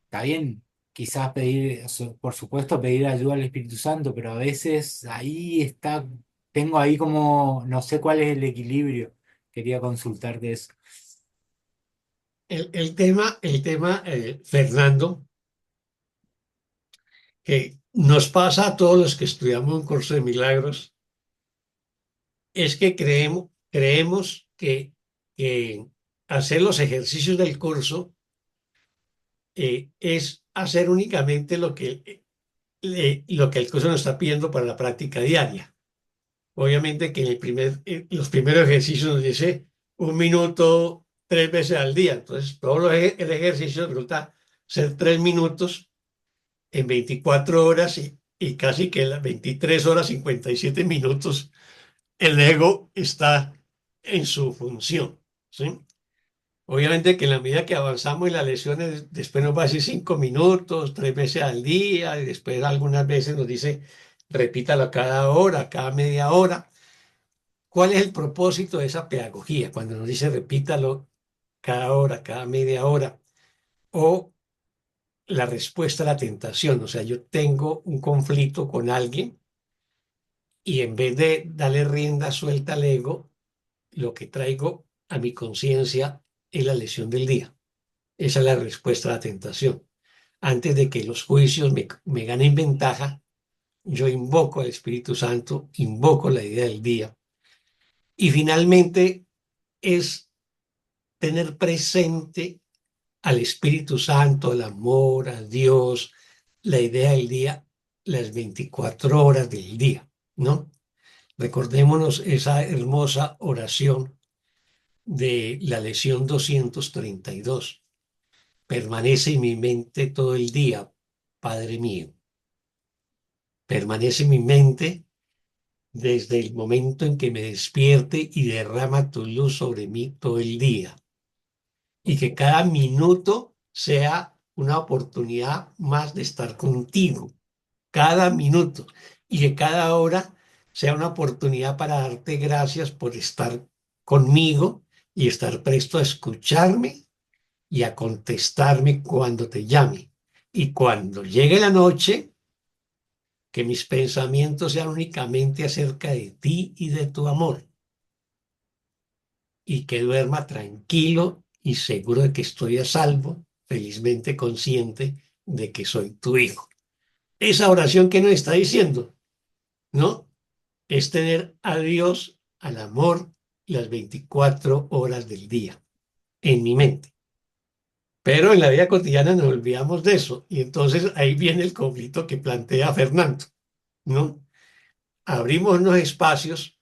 está bien, quizás pedir, por supuesto, pedir ayuda al Espíritu Santo, pero a veces ahí está, tengo ahí como, no sé cuál es el equilibrio. Quería consultarte eso. El tema, Fernando, que nos pasa a todos los que estudiamos un curso de milagros, es que creemos que hacer los ejercicios del curso es hacer únicamente lo que el curso nos está pidiendo para la práctica diaria. Obviamente que los primeros ejercicios nos dice 1 minuto 3 veces al día. Entonces, el ejercicio resulta ser 3 minutos en 24 horas y casi que en las 23 horas 57 minutos el ego está en su función, ¿sí? Obviamente que en la medida que avanzamos en las lesiones, después nos va a decir 5 minutos, 3 veces al día, y después algunas veces nos dice repítalo a cada hora, cada media hora. ¿Cuál es el propósito de esa pedagogía? Cuando nos dice repítalo cada hora, cada media hora, o la respuesta a la tentación. O sea, yo tengo un conflicto con alguien y en vez de darle rienda suelta al ego, lo que traigo a mi conciencia es la lesión del día. Esa es la respuesta a la tentación. Antes de que los juicios me ganen ventaja, yo invoco al Espíritu Santo, invoco la idea del día. Y finalmente es tener presente al Espíritu Santo, al amor, a Dios, la idea del día, las 24 horas del día, ¿no? Recordémonos esa hermosa oración de la lección 232. Permanece en mi mente todo el día, Padre mío. Permanece en mi mente desde el momento en que me despierte y derrama tu luz sobre mí todo el día. Y que cada minuto sea una oportunidad más de estar contigo, cada minuto. Y que cada hora sea una oportunidad para darte gracias por estar conmigo y estar presto a escucharme y a contestarme cuando te llame. Y cuando llegue la noche, que mis pensamientos sean únicamente acerca de ti y de tu amor. y que duerma tranquilo y seguro de que estoy a salvo, felizmente consciente de que soy tu hijo. Esa oración que nos está diciendo, ¿no? Es tener a Dios, al amor, las 24 horas del día en mi mente. Pero en la vida cotidiana nos olvidamos de eso y entonces ahí viene el conflicto que plantea Fernando, ¿no? Abrimos unos espacios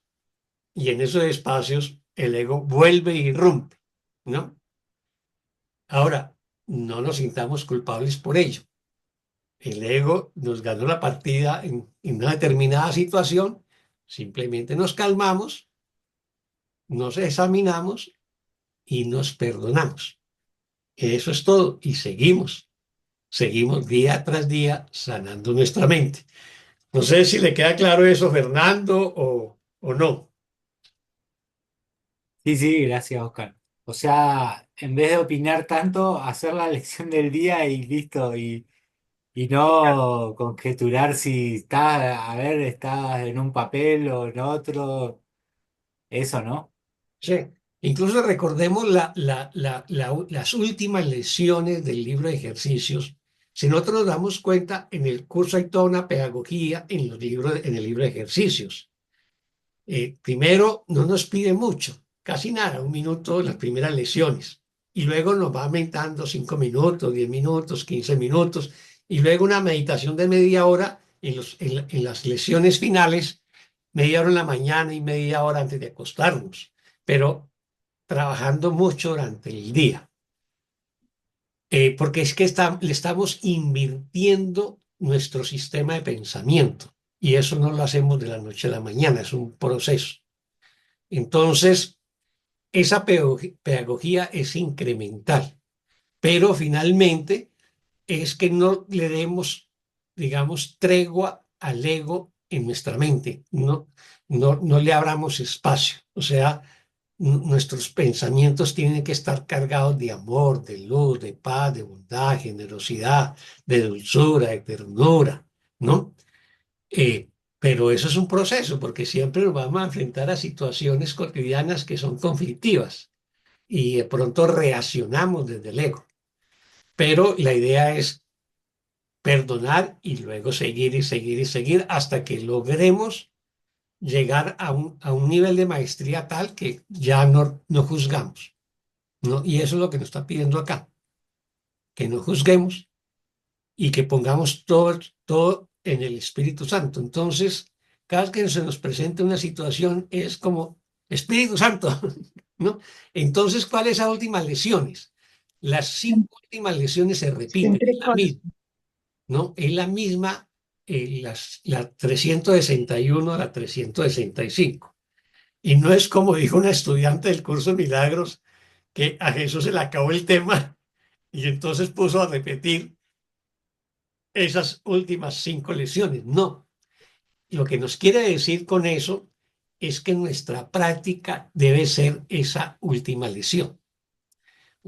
y en esos espacios el ego vuelve y irrumpe, ¿no? Ahora, no nos sintamos culpables por ello. El ego nos ganó la partida en una determinada situación, simplemente nos calmamos, nos examinamos y nos perdonamos. Eso es todo y seguimos día tras día sanando nuestra mente. No sé si le queda claro eso, Fernando, o no. Sí, sí, gracias, Oscar. O sea, en vez de opinar tanto, hacer la lección del día y listo, y no conjeturar si estás, a ver, estás en un papel o en otro, eso, ¿no? Sí. Incluso recordemos las últimas lecciones del libro de ejercicios. Si nosotros nos damos cuenta, en el curso hay toda una pedagogía en el libro de ejercicios. Primero, no nos pide mucho, casi nada, 1 minuto las primeras lecciones. Y luego nos va aumentando 5 minutos, 10 minutos, 15 minutos. Y luego una meditación de media hora en las lecciones finales, media hora en la mañana y media hora antes de acostarnos. Pero trabajando mucho durante el día. Porque es que le estamos invirtiendo nuestro sistema de pensamiento. Y eso no lo hacemos de la noche a la mañana, es un proceso. Entonces, esa pedagogía es incremental, pero finalmente es que no le demos, digamos, tregua al ego en nuestra mente, no le abramos espacio. O sea, nuestros pensamientos tienen que estar cargados de amor, de luz, de paz, de bondad, generosidad, de dulzura, de ternura, ¿no? Eh, pero eso es un proceso, porque siempre nos vamos a enfrentar a situaciones cotidianas que son conflictivas y de pronto reaccionamos desde el ego. Pero la idea es perdonar y luego seguir y seguir y seguir hasta que logremos llegar a un nivel de maestría tal que ya no juzgamos, ¿no? Y eso es lo que nos está pidiendo acá, que no juzguemos y que pongamos todo en el Espíritu Santo. Entonces, cada vez que se nos presenta una situación es como Espíritu Santo, ¿no? Entonces, ¿cuáles son las últimas lecciones? Las 5 últimas lecciones se repiten, Entre es la cosas. misma, ¿no? Es la misma, la 361 a la 365. Y no es como dijo una estudiante del curso de Milagros, que a Jesús se le acabó el tema y entonces puso a repetir esas últimas 5 lecciones. No, lo que nos quiere decir con eso es que nuestra práctica debe ser esa última lección.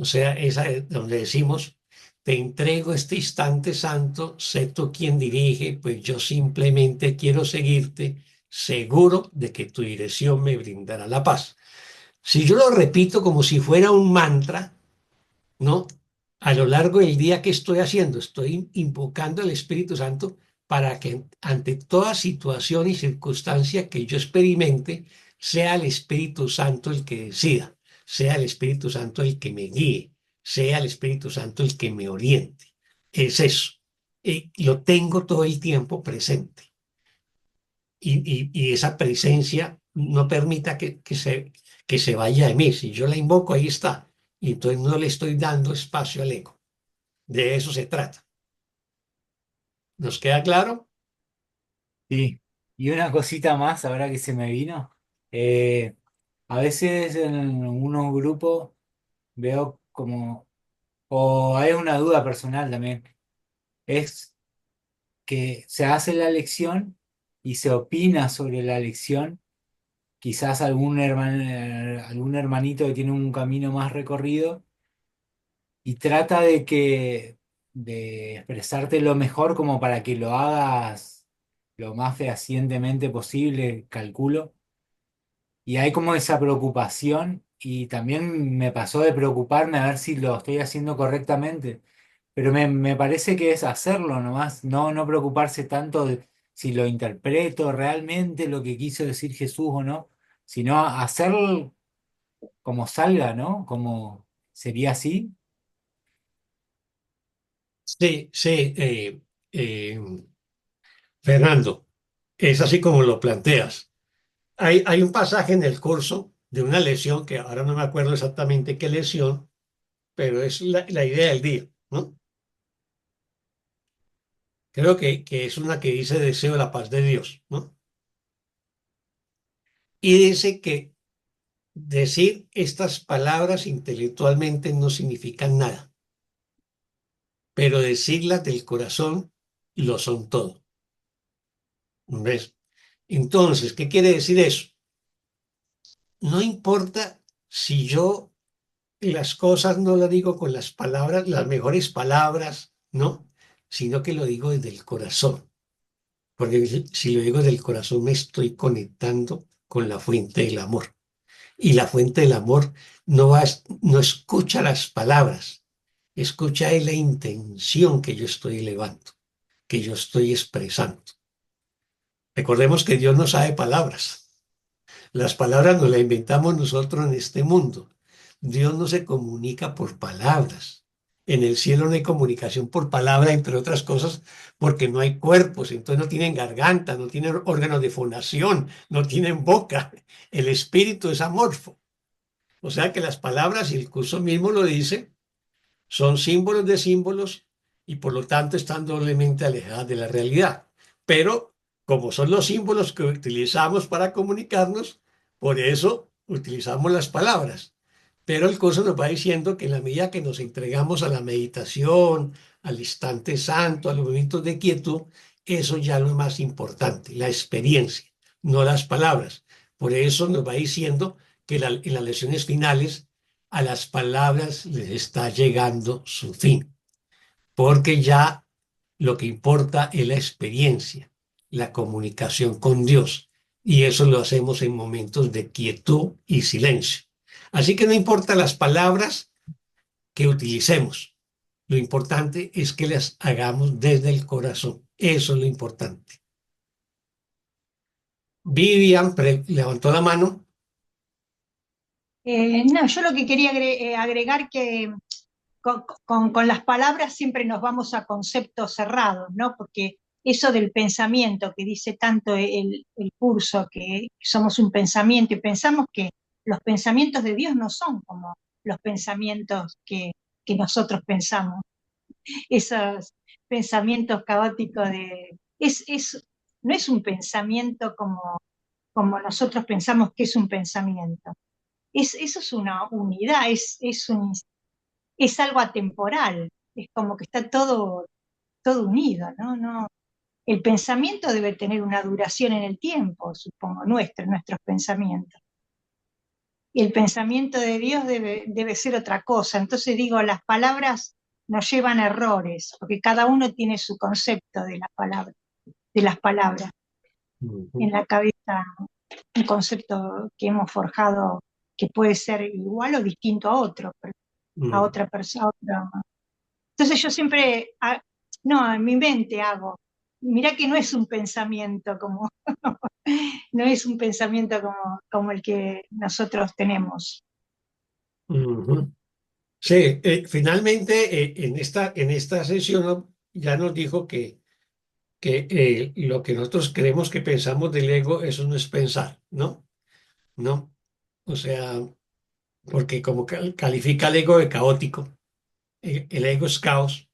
O sea, esa es donde decimos, te entrego este instante santo, sé tú quien dirige, pues yo simplemente quiero seguirte, seguro de que tu dirección me brindará la paz. Si yo lo repito como si fuera un mantra, ¿no? A lo largo del día, ¿qué estoy haciendo? Estoy invocando al Espíritu Santo para que ante toda situación y circunstancia que yo experimente, sea el Espíritu Santo el que decida, sea el Espíritu Santo el que me guíe, sea el Espíritu Santo el que me oriente. Es eso. Y lo tengo todo el tiempo presente. Y esa presencia no permita que se vaya de mí. Si yo la invoco, ahí está. Y entonces no le estoy dando espacio al ego. De eso se trata. ¿Nos queda claro? Sí. Y una cosita más, ahora que se me vino. eh, a veces en unos grupos veo como, o hay una duda personal también, es que se hace la lección y se opina sobre la lección. Quizás algún hermanito que tiene un camino más recorrido y trata de expresarte lo mejor como para que lo hagas lo más fehacientemente posible, calculo. Y hay como esa preocupación y también me pasó de preocuparme a ver si lo estoy haciendo correctamente. Pero me parece que es hacerlo nomás, no preocuparse tanto de si lo interpreto realmente lo que quiso decir Jesús o no, sino hacer como salga, ¿no? Como sería así. Sí, sí, Fernando, es así como lo planteas. Hay un pasaje en el curso de una lección que ahora no me acuerdo exactamente qué lección, pero es la idea del día, ¿no? Creo que es una que dice deseo la paz de Dios, ¿no? Y dice que decir estas palabras intelectualmente no significan nada, pero decirlas del corazón lo son todo. ¿Ves? Entonces, ¿qué quiere decir eso? No importa si yo las cosas no las digo con las palabras, las mejores palabras, ¿no? Sino que lo digo desde el corazón. Porque si lo digo desde el corazón me estoy conectando con la fuente del amor. Y la fuente del amor no escucha las palabras, escucha es la intención que yo estoy elevando, que yo estoy expresando. Recordemos que Dios no sabe palabras. Las palabras nos las inventamos nosotros en este mundo. Dios no se comunica por palabras. En el cielo no hay comunicación por palabra, entre otras cosas, porque no hay cuerpos, entonces no tienen garganta, no tienen órganos de fonación, no tienen boca. El espíritu es amorfo. O sea que las palabras, y el curso mismo lo dice, son símbolos de símbolos y por lo tanto están doblemente alejadas de la realidad. Pero como son los símbolos que utilizamos para comunicarnos, por eso utilizamos las palabras. Pero el curso nos va diciendo que en la medida que nos entregamos a la meditación, al instante santo, a los momentos de quietud, eso ya no es más importante, la experiencia, no las palabras. Por eso nos va diciendo que en las lecciones finales a las palabras les está llegando su fin, porque ya lo que importa es la experiencia, la comunicación con Dios, y eso lo hacemos en momentos de quietud y silencio. Así que no importa las palabras que utilicemos, lo importante es que las hagamos desde el corazón. Eso es lo importante. Vivian levantó la mano. No, yo lo que quería agregar que con las palabras siempre nos vamos a conceptos cerrados, ¿no? Porque eso del pensamiento que dice tanto el curso, que somos un pensamiento y pensamos que los pensamientos de Dios no son como los pensamientos que nosotros pensamos, esos pensamientos caóticos no es un pensamiento como nosotros pensamos que es un pensamiento. Eso es una unidad, es algo atemporal, es como que está todo unido, ¿no? No, el pensamiento debe tener una duración en el tiempo, supongo, nuestros pensamientos. Y el pensamiento de Dios debe ser otra cosa. Entonces digo, las palabras nos llevan a errores, porque cada uno tiene su concepto de las palabras. En la cabeza, un concepto que hemos forjado que puede ser igual o distinto a otro, a otra persona. Entonces yo siempre, no, en mi mente hago, mirá que no es un pensamiento como, no es un pensamiento como el que nosotros tenemos. Sí, finalmente en esta sesión ya nos dijo que lo que nosotros creemos que pensamos del ego, eso no es pensar, ¿no? No. O sea, porque como califica el ego de caótico, el ego es caos,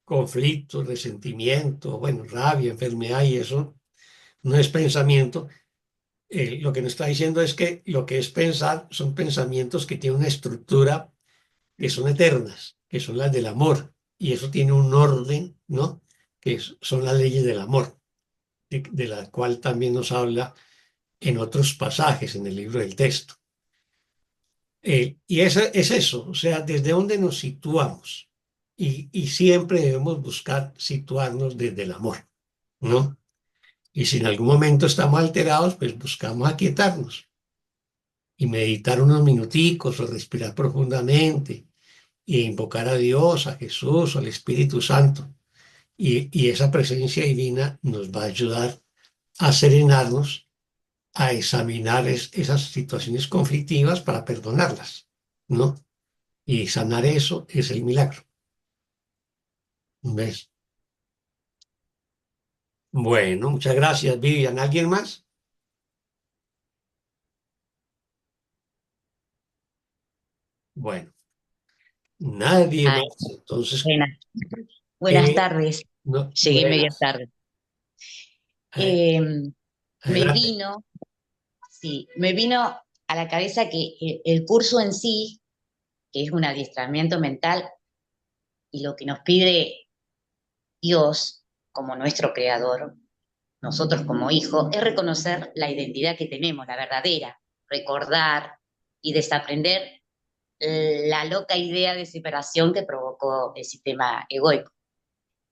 conflicto, resentimiento, bueno, rabia, enfermedad y eso no es pensamiento. Lo que nos está diciendo es que lo que es pensar son pensamientos que tienen una estructura que son eternas, que son las del amor, y eso tiene un orden, ¿no? Son las leyes del amor, de la cual también nos habla en otros pasajes en el libro del texto. Y eso es eso, o sea, desde dónde nos situamos. Y siempre debemos buscar situarnos desde el amor, ¿no? Y si en algún momento estamos alterados, pues buscamos aquietarnos. y meditar unos minuticos o respirar profundamente e invocar a Dios, a Jesús, al Espíritu Santo. Y esa presencia divina nos va a ayudar a serenarnos, a examinar esas situaciones conflictivas para perdonarlas, ¿no? Y sanar eso es el milagro. ¿Ves? Bueno, muchas gracias, Vivian. ¿Alguien más? Bueno, nadie Ay, más. Entonces, buenas, buenas eh, tardes. no, Llegué media buenas. tarde. Eh, Eh, me adelante. vino, sí, me vino a la cabeza que el curso en sí, que es un adiestramiento mental, y lo que nos pide Dios como nuestro creador, nosotros como hijos, es reconocer la identidad que tenemos, la verdadera, recordar y desaprender la loca idea de separación que provocó el sistema egoico.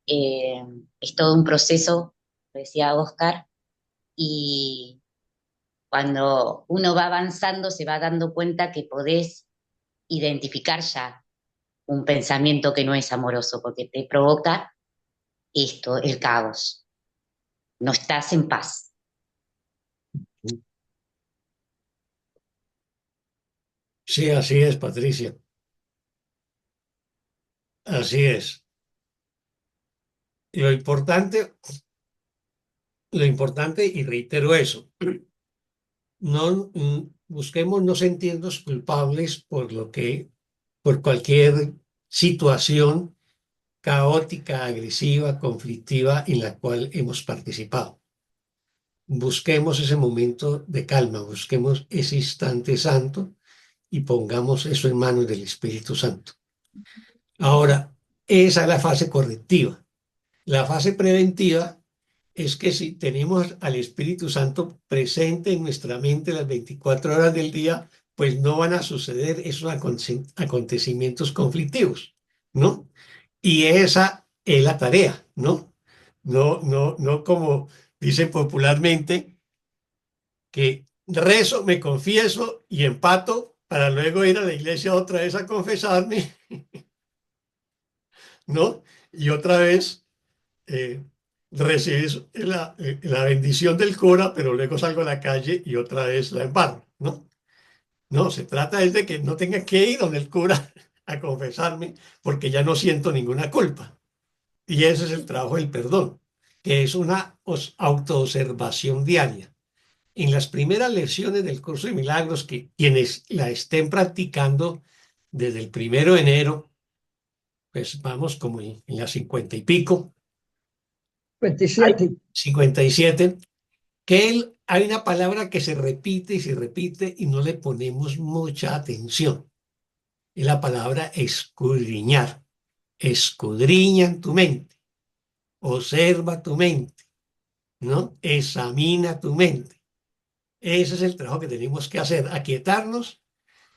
Eh, es todo un proceso, decía Oscar, y cuando uno va avanzando se va dando cuenta que podés identificar ya un pensamiento que no es amoroso, porque te provoca esto, el caos. No estás en paz. Sí, así es, Patricia. Así es. Lo importante, y reitero eso, no busquemos no sentirnos culpables por cualquier situación caótica, agresiva, conflictiva en la cual hemos participado. Busquemos ese momento de calma, busquemos ese instante santo y pongamos eso en manos del Espíritu Santo. Ahora, esa es la fase correctiva. La fase preventiva es que si tenemos al Espíritu Santo presente en nuestra mente las 24 horas del día, pues no van a suceder esos acontecimientos conflictivos, ¿no? Y esa es la tarea, ¿no? No como dicen popularmente, que rezo, me confieso y empato para luego ir a la iglesia otra vez a confesarme, ¿no? Y otra vez eh, recibes la bendición del cura, pero luego salgo a la calle y otra vez la embarro, ¿no? No, se trata es de que no tenga que ir donde el cura a confesarme porque ya no siento ninguna culpa. Y ese es el trabajo del perdón, que es una autoobservación diaria. En las primeras lecciones del curso de milagros, que quienes la estén practicando desde el 1 de enero, pues vamos como en las 50 y pico, 27. 57, que hay una palabra que se repite y se repite y no le ponemos mucha atención. Es la palabra escudriñar. Escudriña en tu mente, observa tu mente, ¿no? Examina tu mente. Ese es el trabajo que tenemos que hacer, aquietarnos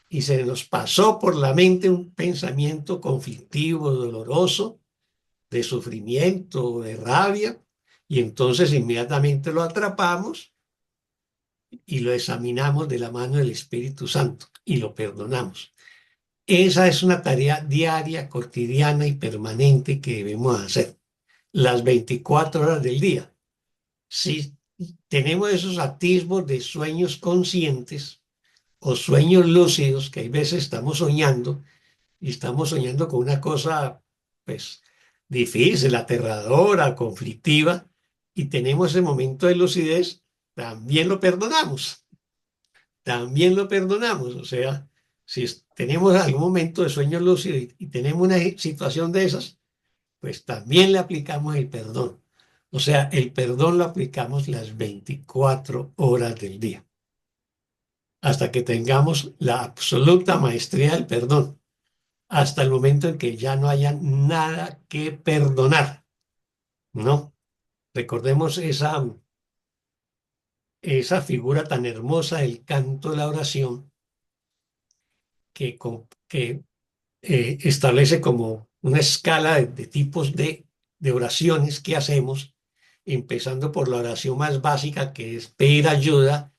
y se nos pasó por la mente un pensamiento conflictivo, doloroso, de sufrimiento, de rabia, y entonces inmediatamente lo atrapamos y lo examinamos de la mano del Espíritu Santo y lo perdonamos. Esa es una tarea diaria, cotidiana y permanente que debemos hacer las 24 horas del día. Si tenemos esos atisbos de sueños conscientes o sueños lúcidos, que hay veces estamos soñando y estamos soñando con una cosa, pues, difícil, aterradora, conflictiva, y tenemos ese momento de lucidez, también lo perdonamos, también lo perdonamos. O sea, si tenemos algún momento de sueño lúcido y tenemos una situación de esas, pues también le aplicamos el perdón. O sea, el perdón lo aplicamos las 24 horas del día, hasta que tengamos la absoluta maestría del perdón, hasta el momento en que ya no haya nada que perdonar, ¿no? Recordemos esa figura tan hermosa del canto de la oración que establece como una escala de tipos de oraciones que hacemos, empezando por la oración más básica, que es pedir ayuda,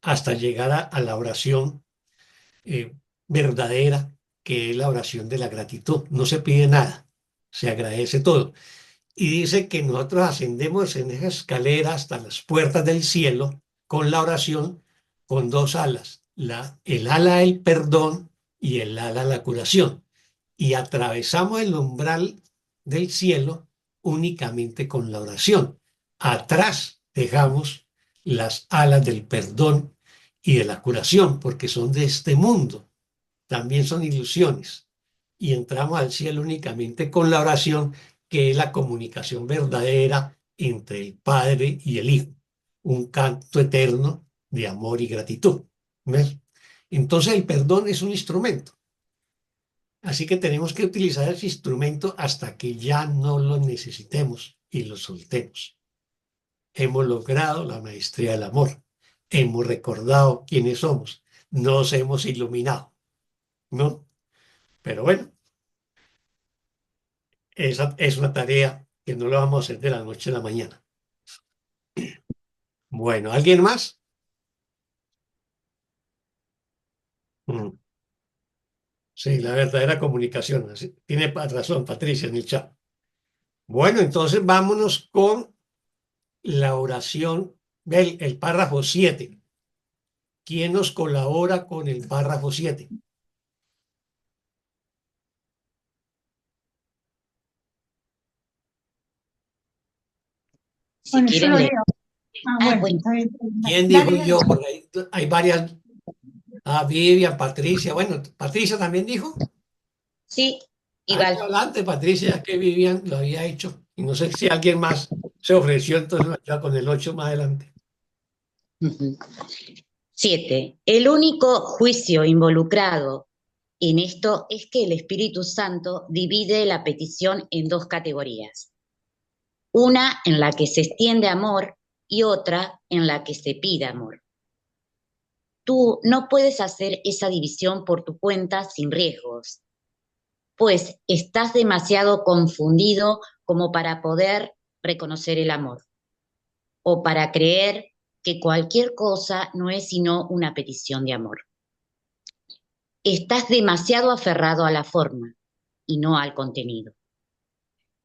hasta llegar a la oración verdadera, que es la oración de la gratitud. No se pide nada, se agradece todo. Y dice que nosotros ascendemos en esa escalera hasta las puertas del cielo con la oración con dos alas, el ala del perdón y el ala de la curación. Y atravesamos el umbral del cielo únicamente con la oración. Atrás dejamos las alas del perdón y de la curación, porque son de este mundo, también son ilusiones. Y entramos al cielo únicamente con la oración, que es la comunicación verdadera entre el Padre y el Hijo, un canto eterno de amor y gratitud. ¿Ves? Entonces el perdón es un instrumento. Así que tenemos que utilizar ese instrumento hasta que ya no lo necesitemos y lo soltemos. Hemos logrado la maestría del amor. Hemos recordado quiénes somos. Nos hemos iluminado, ¿no? Pero bueno, esa es una tarea que no la vamos a hacer de la noche a la mañana. Bueno, ¿alguien más? Mm, sí, la verdadera comunicación. Tiene razón Patricia en el chat. Bueno, entonces vámonos con la oración del párrafo 7. ¿Quién nos colabora con el párrafo 7? Si Bueno, yo quieren lo leer. leo. Ah, Bueno, bueno. está bien. ¿Quién Dale, dijo dale. yo? Porque hay varias. Ah, Vivian, Patricia. Bueno, Patricia también dijo. Sí, Ahí igual. adelante, Patricia, ya que Vivian lo había hecho. Y no sé si alguien más se ofreció, entonces ya con el 8 más adelante. 7. El único juicio involucrado en esto es que el Espíritu Santo divide la petición en dos categorías. Una en la que se extiende amor y otra en la que se pide amor. Tú no puedes hacer esa división por tu cuenta sin riesgos, pues estás demasiado confundido como para poder reconocer el amor o para creer que cualquier cosa no es sino una petición de amor. Estás demasiado aferrado a la forma y no al contenido.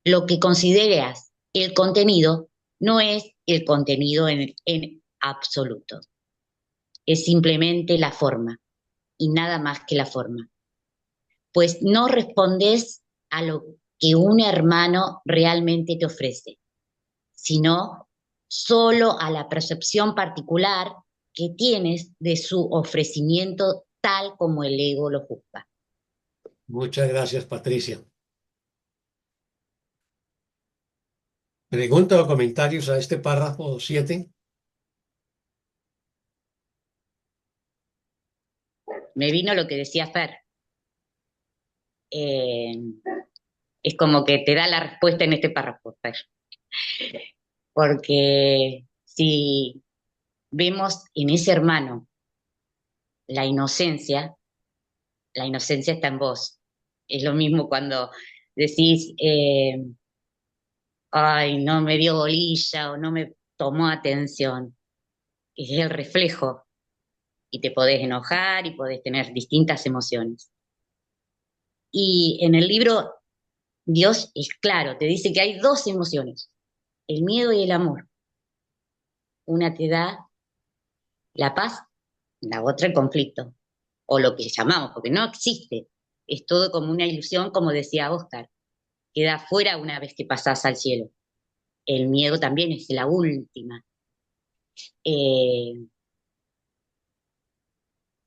Lo que consideras el contenido no es el contenido en absoluto. Es simplemente la forma y nada más que la forma. Pues no respondes a lo que un hermano realmente te ofrece, sino solo a la percepción particular que tienes de su ofrecimiento tal como el ego lo juzga. Muchas gracias, Patricia. ¿Preguntas o comentarios a este párrafo 7? Me vino lo que decía Fer. Es como que te da la respuesta en este párrafo, Fer. Porque si vemos en ese hermano la inocencia está en vos. Es lo mismo cuando decís, ay, no me dio bolilla o no me tomó atención. Es el reflejo y te podés enojar y podés tener distintas emociones. Y en el libro Dios es claro, te dice que hay dos emociones, el miedo y el amor. Una te da la paz, la otra el conflicto, o lo que llamamos, porque no existe. Es todo como una ilusión, como decía Oscar. Queda fuera una vez que pasás al cielo. El miedo también es la última.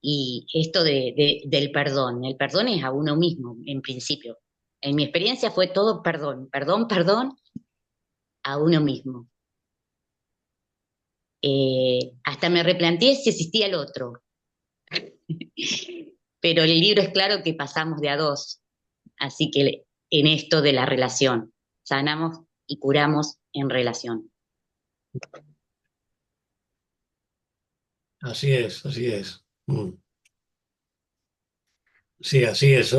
Y esto del perdón, el perdón es a uno mismo, en principio. En mi experiencia fue todo perdón, perdón, perdón a uno mismo. Hasta me replanteé si existía el otro. Pero el libro es claro que pasamos de a dos. Así que en esto de la relación, sanamos y curamos en relación. Así es, así es. Sí, así es.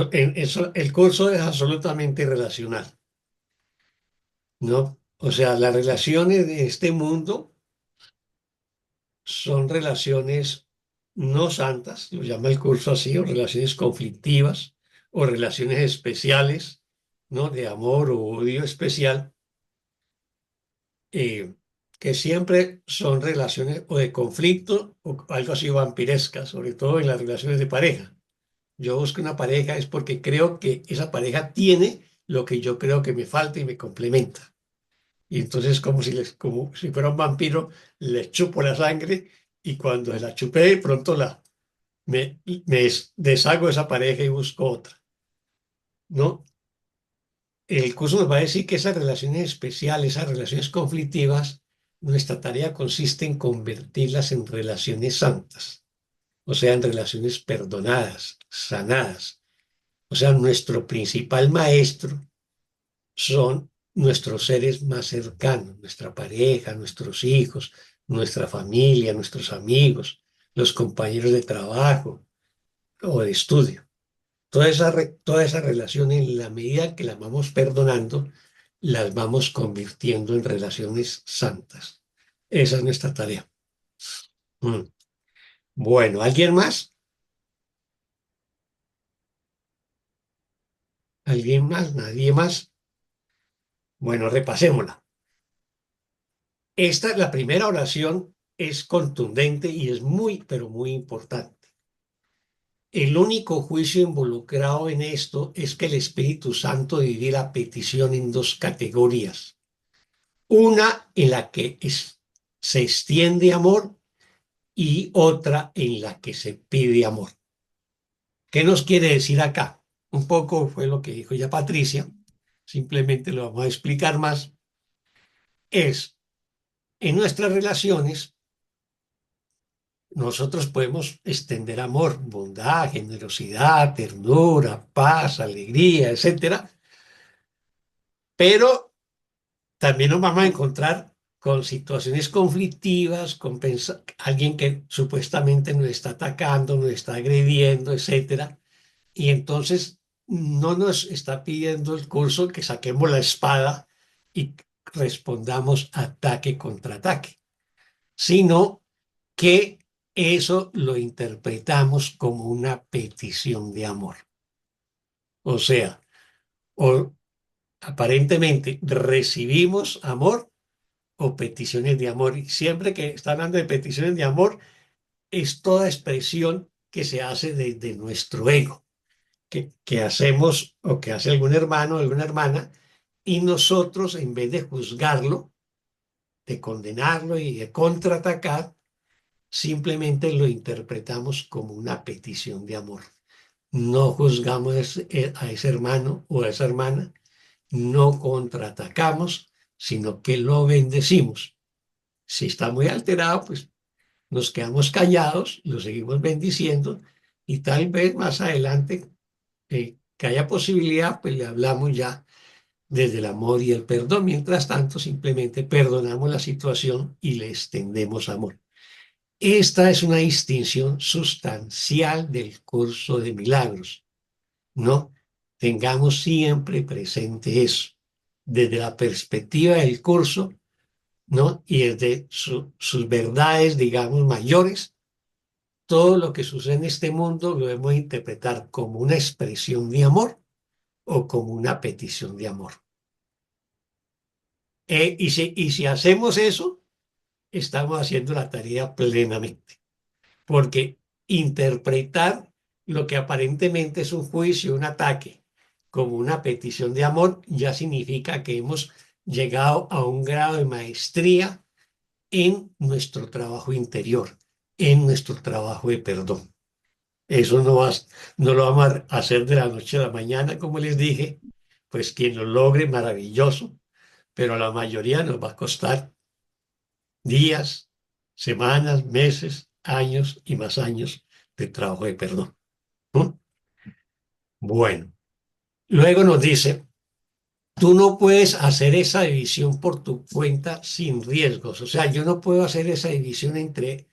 El curso es absolutamente relacional, ¿no? O sea, las relaciones de este mundo son relaciones no santas, lo llama el curso así, o relaciones conflictivas, o relaciones especiales, ¿no? De amor o odio especial, eh, que siempre son relaciones o de conflicto o algo así vampirescas, sobre todo en las relaciones de pareja. Yo busco una pareja es porque creo que esa pareja tiene lo que yo creo que me falta y me complementa. Y entonces como si fuera un vampiro, les chupo la sangre y cuando se la chupé, de pronto me deshago de esa pareja y busco otra, ¿no? El curso nos va a decir que esas relaciones especiales, esas relaciones conflictivas, nuestra tarea consiste en convertirlas en relaciones santas, o sea, en relaciones perdonadas, sanadas. O sea, nuestro principal maestro son nuestros seres más cercanos, nuestra pareja, nuestros hijos, nuestra familia, nuestros amigos, los compañeros de trabajo o de estudio. Toda esa relación, en la medida que las vamos perdonando, las vamos convirtiendo en relaciones santas. Esa es nuestra tarea. Mm. Bueno, ¿alguien más? ¿Alguien más? ¿Nadie más? Bueno, repasémosla. La primera oración es contundente y es muy, pero muy importante. El único juicio involucrado en esto es que el Espíritu Santo divide la petición en dos categorías. Una en la que se extiende amor y otra en la que se pide amor. ¿Qué nos quiere decir acá? Un poco fue lo que dijo ya Patricia, simplemente lo vamos a explicar más. Es en nuestras relaciones nosotros podemos extender amor, bondad, generosidad, ternura, paz, alegría, etcétera, pero también nos vamos a encontrar con situaciones conflictivas, con alguien que supuestamente nos está atacando, nos está agrediendo, etcétera, y entonces no nos está pidiendo el curso que saquemos la espada y respondamos ataque contra ataque, sino que eso lo interpretamos como una petición de amor. O sea, o aparentemente recibimos amor o peticiones de amor. Y siempre que está hablando de peticiones de amor, es toda expresión que se hace desde nuestro ego, que hacemos o que hace algún hermano o alguna hermana, y nosotros, en vez de juzgarlo, de condenarlo y de contraatacar, simplemente lo interpretamos como una petición de amor. No juzgamos a ese hermano o a esa hermana, no contraatacamos, sino que lo bendecimos. Si está muy alterado, pues nos quedamos callados, lo seguimos bendiciendo y tal vez más adelante que haya posibilidad, pues le hablamos ya desde el amor y el perdón. Mientras tanto, simplemente perdonamos la situación y le extendemos amor. Esta es una distinción sustancial del curso de milagros, ¿no? Tengamos siempre presente eso, desde la perspectiva del curso, ¿no? Y desde sus verdades, digamos, mayores, todo lo que sucede en este mundo lo debemos interpretar como una expresión de amor o como una petición de amor. Y si hacemos eso, estamos haciendo la tarea plenamente, porque interpretar lo que aparentemente es un juicio, un ataque, como una petición de amor, ya significa que hemos llegado a un grado de maestría en nuestro trabajo interior, en nuestro trabajo de perdón. Eso no lo vamos a hacer de la noche a la mañana, como les dije, pues quien lo logre, maravilloso, pero a la mayoría nos va a costar días, semanas, meses, años y más años de trabajo de perdón. ¿No? Bueno, luego nos dice, tú no puedes hacer esa división por tu cuenta sin riesgos. O sea, yo no puedo hacer esa división entre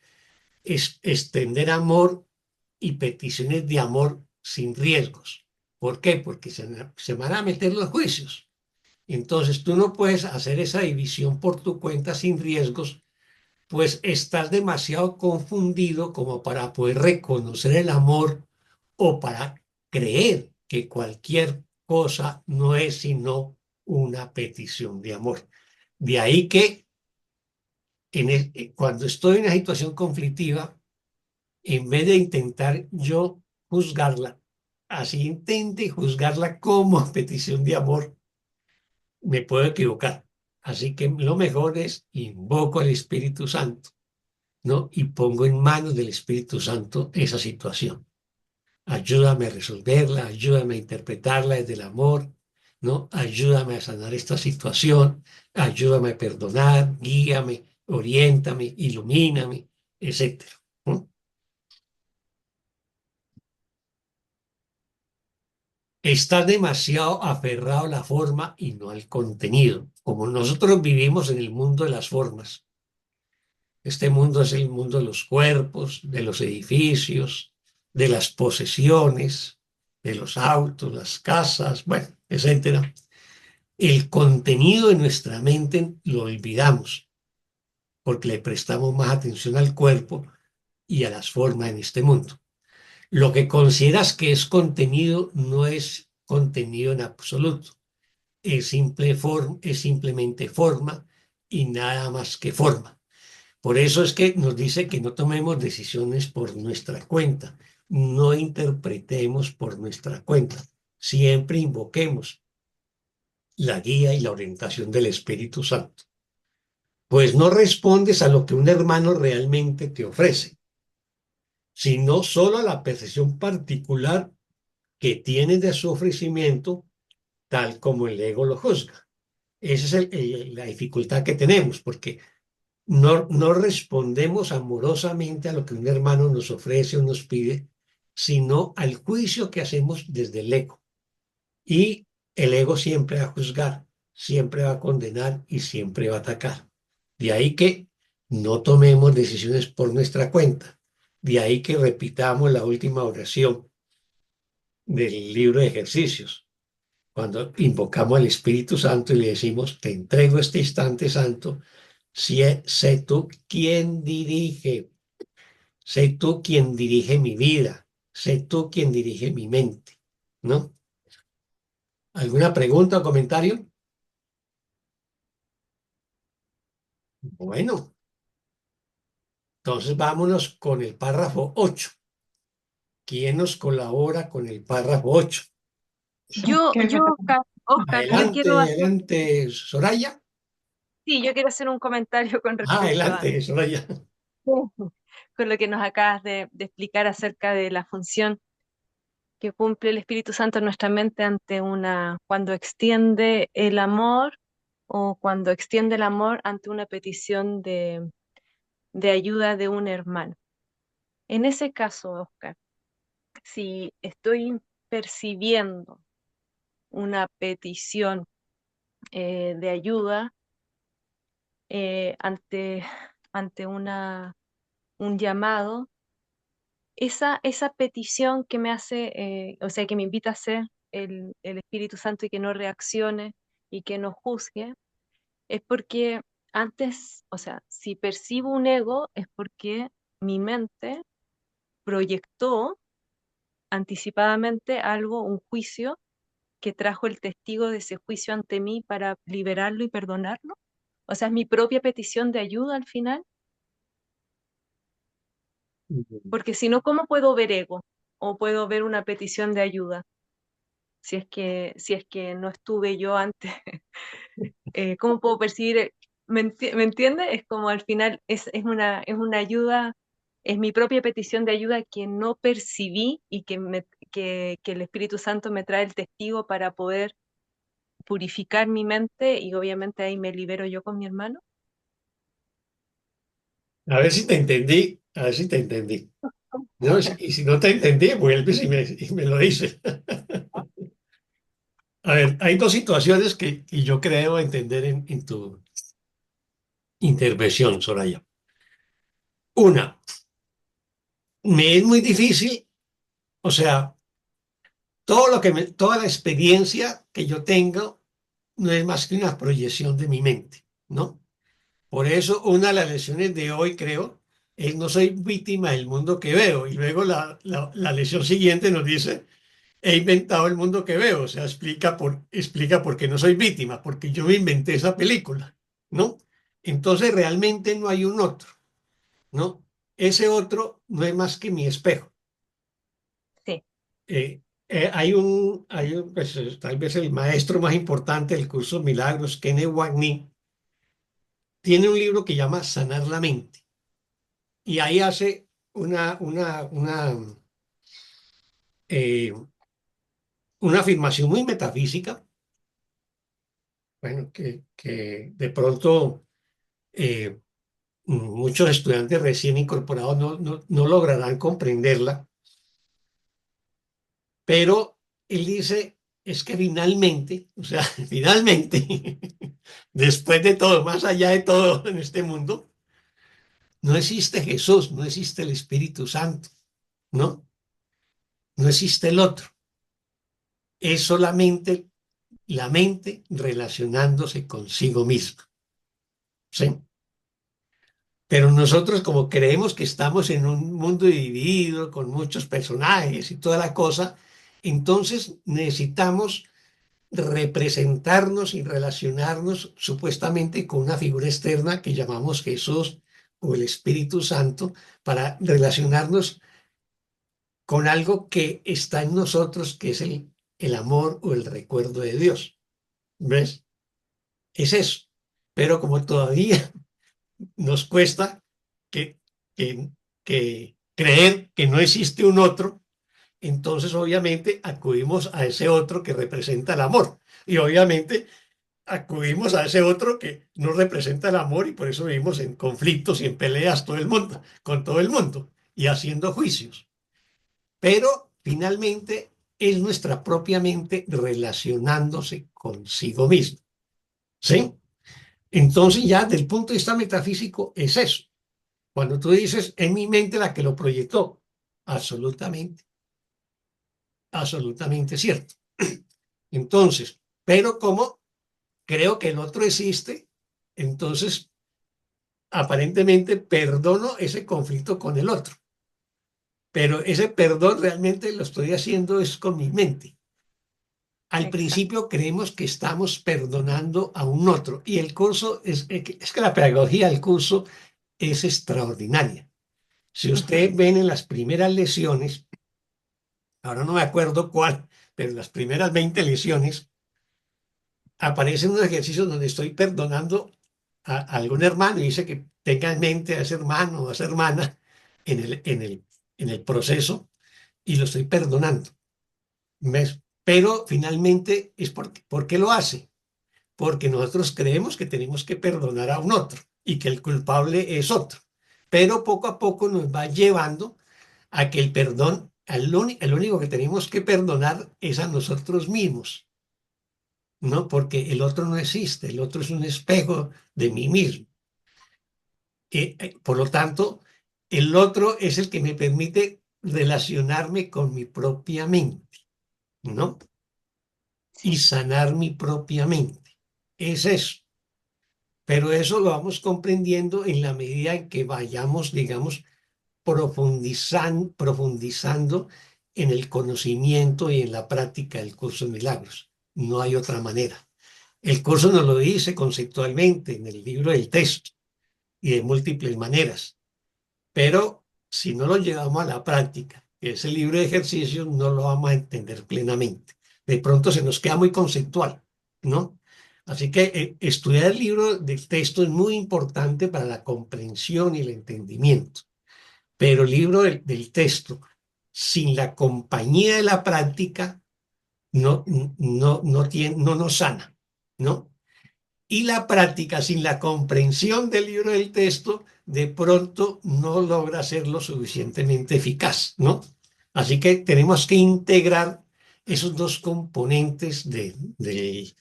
extender amor y peticiones de amor sin riesgos. ¿Por qué? Porque se van a meter los juicios. Entonces, tú no puedes hacer esa división por tu cuenta sin riesgos pues estás demasiado confundido como para poder reconocer el amor o para creer que cualquier cosa no es sino una petición de amor. De ahí que cuando estoy en una situación conflictiva, en vez de intentar yo juzgarla, así intente juzgarla como petición de amor, me puedo equivocar. Así que lo mejor es invoco al Espíritu Santo, ¿no? Y pongo en manos del Espíritu Santo esa situación. Ayúdame a resolverla, ayúdame a interpretarla desde el amor, ¿no? Ayúdame a sanar esta situación, ayúdame a perdonar, guíame, oriéntame, ilumíname, etcétera, ¿no? Está demasiado aferrado a la forma y no al contenido. Como nosotros vivimos en el mundo de las formas, este mundo es el mundo de los cuerpos, de los edificios, de las posesiones, de los autos, las casas, bueno, etcétera. El contenido de nuestra mente lo olvidamos porque le prestamos más atención al cuerpo y a las formas en este mundo. Lo que consideras que es contenido no es contenido en absoluto. Es simplemente forma y nada más que forma. Por eso es que nos dice que no tomemos decisiones por nuestra cuenta, no interpretemos por nuestra cuenta, siempre invoquemos la guía y la orientación del Espíritu Santo. Pues no respondes a lo que un hermano realmente te ofrece, sino solo a la percepción particular que tienes de su ofrecimiento, tal como el ego lo juzga. Esa es la dificultad que tenemos, porque no respondemos amorosamente a lo que un hermano nos ofrece o nos pide, sino al juicio que hacemos desde el ego. Y el ego siempre va a juzgar, siempre va a condenar y siempre va a atacar. De ahí que no tomemos decisiones por nuestra cuenta. De ahí que repitamos la última oración del libro de ejercicios, cuando invocamos al Espíritu Santo y le decimos, te entrego este instante santo, sé tú quien dirige, sé tú quien dirige mi vida, sé tú quien dirige mi mente, ¿no? ¿Alguna pregunta o comentario? Bueno, entonces vámonos con el párrafo 8. ¿Quién nos colabora con el párrafo 8? Yo, Oscar, yo quiero Adelante, adelante, Soraya. sí, yo quiero hacer un comentario con respecto a Adelante, Soraya. con lo que nos acabas de explicar acerca de la función que cumple el Espíritu Santo en nuestra mente ante cuando extiende el amor o cuando extiende el amor ante una petición de ayuda de un hermano. En ese caso, Oscar, si estoy percibiendo una petición de ayuda ante un llamado, esa petición que me hace, o sea, que me invita a hacer el Espíritu Santo y que no reaccione y que no juzgue, es porque antes, o sea, si percibo un ego, es porque mi mente proyectó anticipadamente algo, un juicio, que trajo el testigo de ese juicio ante mí para liberarlo y perdonarlo. O sea, es mi propia petición de ayuda al final, porque si no, ¿cómo puedo ver ego? ¿O puedo ver una petición de ayuda? Si es que no estuve yo antes, ¿cómo puedo percibir? ¿Me entiende? Es como al final es una ayuda, es mi propia petición de ayuda que no percibí y que el Espíritu Santo me trae el testigo para poder purificar mi mente y obviamente ahí me libero yo con mi hermano. A ver si te entendí, a ver si te entendí. ¿No? Y si no te entendí, vuelves y me lo dices. A ver, hay dos situaciones que yo creo entender en tu intervención, Soraya. Una, me es muy difícil, o sea, toda la experiencia que yo tengo no es más que una proyección de mi mente, ¿no? Por eso una de las lecciones de hoy, creo, es no soy víctima del mundo que veo. Y luego la lección siguiente nos dice, he inventado el mundo que veo. O sea, explica por qué no soy víctima, porque yo me inventé esa película, ¿no? Entonces realmente no hay un otro, ¿no? Ese otro no es más que mi espejo. Sí, Pues, tal vez el maestro más importante del curso Milagros, Kenneth Wagner, tiene un libro que llama Sanar la mente. Y ahí hace eh, una afirmación muy metafísica, bueno, que de pronto eh, muchos estudiantes recién incorporados no lograrán comprenderla, pero él dice, es que finalmente, o sea, finalmente, después de todo, más allá de todo en este mundo, no existe Jesús, no existe el Espíritu Santo, ¿no? No existe el otro. Es solamente la mente relacionándose consigo misma, ¿sí? Pero nosotros, como creemos que estamos en un mundo dividido con muchos personajes y toda la cosa, entonces necesitamos representarnos y relacionarnos supuestamente con una figura externa que llamamos Jesús o el Espíritu Santo para relacionarnos con algo que está en nosotros, que es el amor o el recuerdo de Dios. ¿Ves? Es eso. Pero como todavía nos cuesta que, que, que creer que no existe un otro, entonces obviamente acudimos a ese otro que representa el amor. Y obviamente acudimos a ese otro que no representa el amor y por eso vivimos en conflictos y en peleas todo el mundo, con todo el mundo y haciendo juicios. Pero finalmente es nuestra propia mente relacionándose consigo misma. ¿Sí? Entonces ya del punto de vista metafísico es eso. Cuando tú dices, es mi mente la que lo proyectó, absolutamente, absolutamente cierto. Entonces, pero como creo que el otro existe, entonces aparentemente perdono ese conflicto con el otro. Pero ese perdón realmente lo estoy haciendo es con mi mente. Al exacto. principio creemos que estamos perdonando a un otro y el curso es que la pedagogía del curso es extraordinaria. Si ustedes ven en las primeras lecciones, ahora no me acuerdo cuál, pero en las primeras 20 lecciones aparecen unos ejercicios donde estoy perdonando a algún hermano y dice que tenga en mente a ese hermano o a esa hermana en el proceso y lo estoy perdonando. ¿Ves? Pero finalmente es ¿por qué lo hace? Porque nosotros creemos que tenemos que perdonar a un otro y que el culpable es otro. Pero poco a poco nos va llevando a que el perdón, el único que tenemos que perdonar es a nosotros mismos, ¿no? Porque el otro no existe, el otro es un espejo de mí mismo. Por lo tanto, el otro es el que me permite relacionarme con mi propia mente, ¿no? Y Sí, sanar mi propia mente. Es eso. Pero eso lo vamos comprendiendo en la medida en que vayamos, digamos, profundizando en el conocimiento y en la práctica del curso de milagros. No hay otra manera. El curso nos lo dice conceptualmente en el libro del texto y de múltiples maneras, pero si no lo llevamos a la práctica, que es el libro de ejercicios, no lo vamos a entender plenamente. De pronto se nos queda muy conceptual, ¿no? Así que estudiar el libro del texto es muy importante para la comprensión y el entendimiento, pero el libro del texto sin la compañía de la práctica no nos sana, ¿no? Y la práctica sin la comprensión del libro del texto de pronto no logra ser lo suficientemente eficaz, ¿no? Así que tenemos que integrar esos dos componentes del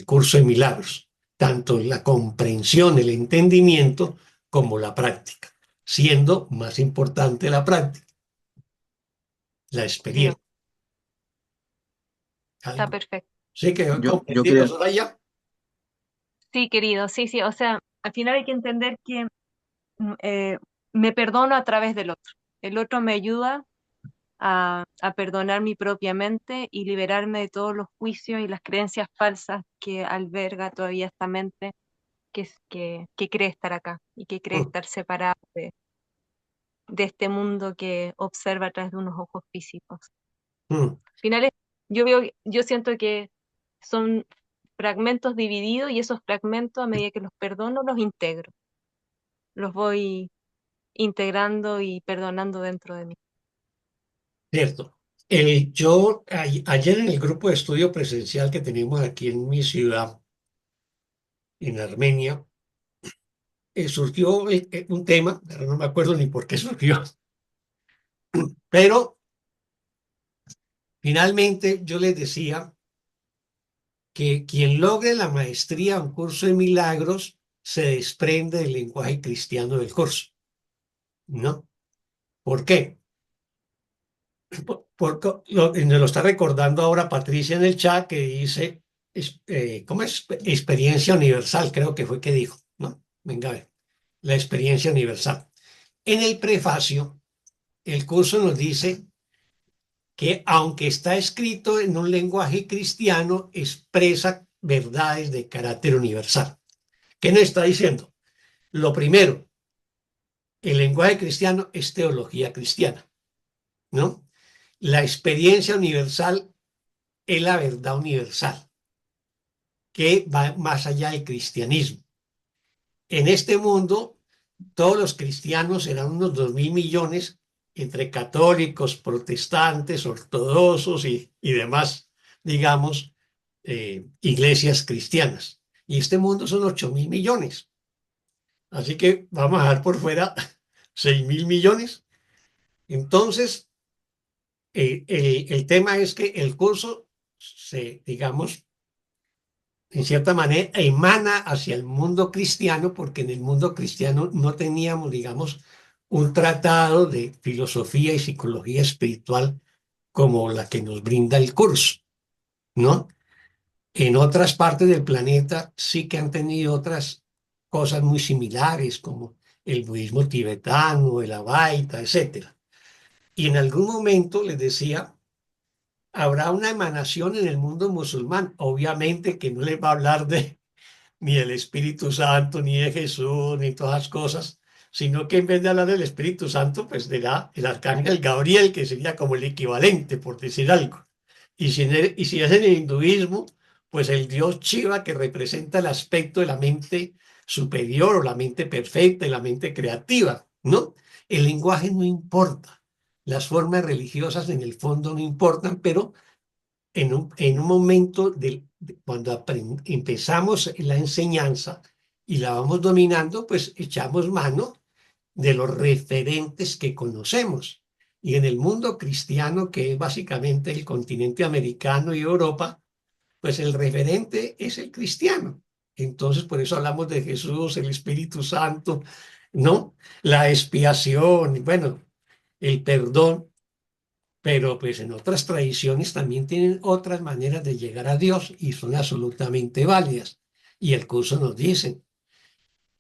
curso de milagros, tanto la comprensión, el entendimiento, como la práctica, siendo más importante la práctica, la bien, experiencia. está perfecto. Sí que Yo comprendido, quería, Soraya. Sí, querido, sí, sí, o sea, al final hay que entender que eh, me perdono a través del otro. El otro me ayuda a perdonar mi propia mente y liberarme de todos los juicios y las creencias falsas que alberga todavía esta mente que cree estar acá y que cree Mm, estar separada de este mundo que observa a través de unos ojos físicos. mm. Al final yo siento que son fragmentos divididos y esos fragmentos a medida que los perdono los integro, los voy integrando y perdonando dentro de mí. Cierto. Ayer en el grupo de estudio presencial que tenemos aquí en mi ciudad, en Armenia, surgió un tema, pero no me acuerdo ni por qué surgió, pero finalmente yo les decía que quien logre la maestría en un curso de milagros se desprende del lenguaje cristiano del curso, ¿no? ¿Por qué? Porque me lo está recordando ahora Patricia en el chat que dice, ¿cómo es? Experiencia universal, creo que fue que dijo, ¿no? Venga a ver, la experiencia universal. En el prefacio, el curso nos dice que aunque está escrito en un lenguaje cristiano, expresa verdades de carácter universal. ¿Qué nos está diciendo? Lo primero, el lenguaje cristiano es teología cristiana, ¿no? La experiencia universal es la verdad universal, que va más allá del cristianismo. En este mundo, todos los cristianos serán unos 2.000 millones entre católicos, protestantes, ortodoxos y demás, digamos, iglesias cristianas. Y este mundo son 8.000 millones. Así que vamos a dar por fuera 6.000 millones. Entonces, el tema es que el curso digamos, en cierta manera, emana hacia el mundo cristiano, porque en el mundo cristiano no teníamos, digamos, un tratado de filosofía y psicología espiritual como la que nos brinda el curso, ¿no? En otras partes del planeta sí que han tenido otras cosas muy similares, como el budismo tibetano, el Advaita, etcétera. Y en algún momento, les decía, habrá una emanación en el mundo musulmán, obviamente que no les va a hablar ni del Espíritu Santo, ni de Jesús, ni todas las cosas, sino que en vez de hablar del Espíritu Santo, pues dirá el arcángel Gabriel, que sería como el equivalente, por decir algo. Y si es en el hinduismo, pues el dios Shiva, que representa el aspecto de la mente superior o la mente perfecta y la mente creativa, ¿no? El lenguaje no importa, las formas religiosas en el fondo no importan, pero en un momento cuando empezamos la enseñanza y la vamos dominando, pues echamos mano de los referentes que conocemos. Y en el mundo cristiano, que es básicamente el continente americano y Europa, pues el referente es el cristiano. Entonces, por eso hablamos de Jesús, el Espíritu Santo, ¿no? La expiación, bueno, el perdón, pero pues en otras tradiciones también tienen otras maneras de llegar a Dios y son absolutamente válidas. Y el curso nos dice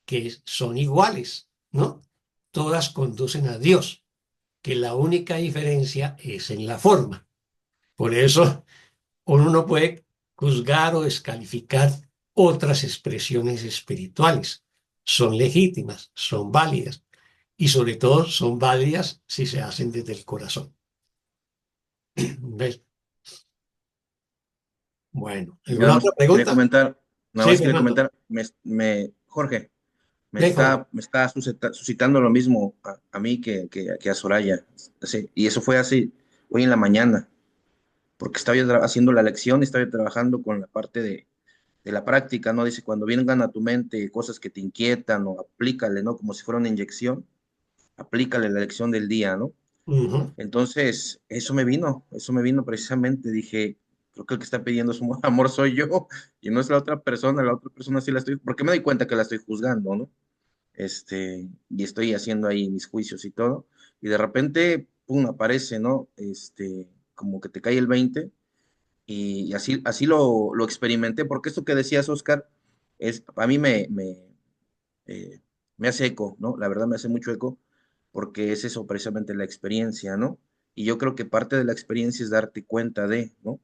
que son iguales, ¿no? Todas conducen a Dios, que la única diferencia es en la forma. Por eso uno no puede juzgar o descalificar otras expresiones espirituales. Son legítimas, son válidas y sobre todo son válidas si se hacen desde el corazón. ¿Ves? Bueno, Yo ¿alguna otra pregunta? nada Sí, más quería Fernando. comentar, Jorge, Ven, Jorge. me está suscitando lo mismo a mí que a Soraya. Sí, y eso fue así, hoy en la mañana, porque estaba yo haciendo la lección, estaba yo trabajando con la parte de la práctica, ¿no? Dice, cuando vengan a tu mente cosas que te inquietan o aplícale, ¿no? Como si fuera una inyección, aplícale la lección del día, ¿no? Ujú. Entonces, eso me vino precisamente, dije, creo que el que está pidiendo su amor soy yo y no es la otra persona sí la estoy, porque me doy cuenta que la estoy juzgando, ¿no? Y estoy haciendo ahí mis juicios y todo, y de repente, pum, aparece, ¿no? Como que te cae el 20 y así lo experimenté, porque esto que decías, Oscar, a mí me hace eco, ¿no? La verdad me hace mucho eco porque es eso precisamente la experiencia, ¿no? Y yo creo que parte de la experiencia es darte cuenta de, ¿no?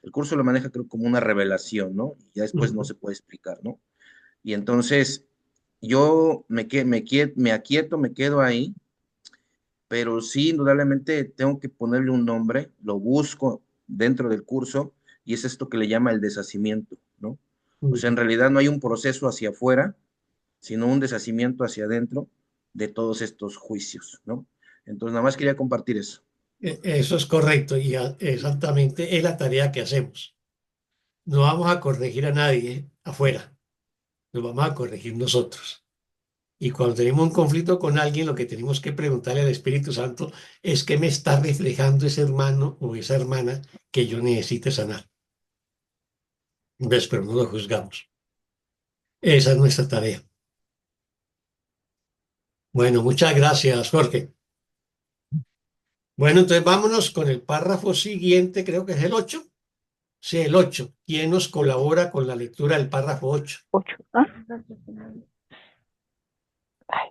El curso lo maneja creo como una revelación, ¿no? Y ya después no se puede explicar, ¿no? Y entonces yo me aquieto, me quedo ahí, pero sí, indudablemente tengo que ponerle un nombre, lo busco dentro del curso y es esto que le llama el deshacimiento, ¿no? O sea, en realidad no hay un proceso hacia afuera, sino un deshacimiento hacia adentro de todos estos juicios, ¿no? Entonces, nada más quería compartir eso. Eso es correcto y exactamente es la tarea que hacemos. No vamos a corregir a nadie afuera, nos vamos a corregir nosotros. Y cuando tenemos un conflicto con alguien, lo que tenemos que preguntarle al Espíritu Santo es qué me está reflejando ese hermano o esa hermana que yo necesite sanar. ¿Ves? Pero no lo juzgamos. Esa es nuestra tarea. Bueno, muchas gracias, Jorge. Bueno, entonces vámonos con el párrafo siguiente, creo que es el 8. Sí, el 8. ¿Quién nos colabora con la lectura del párrafo 8? 8. ¿Ah? Ay,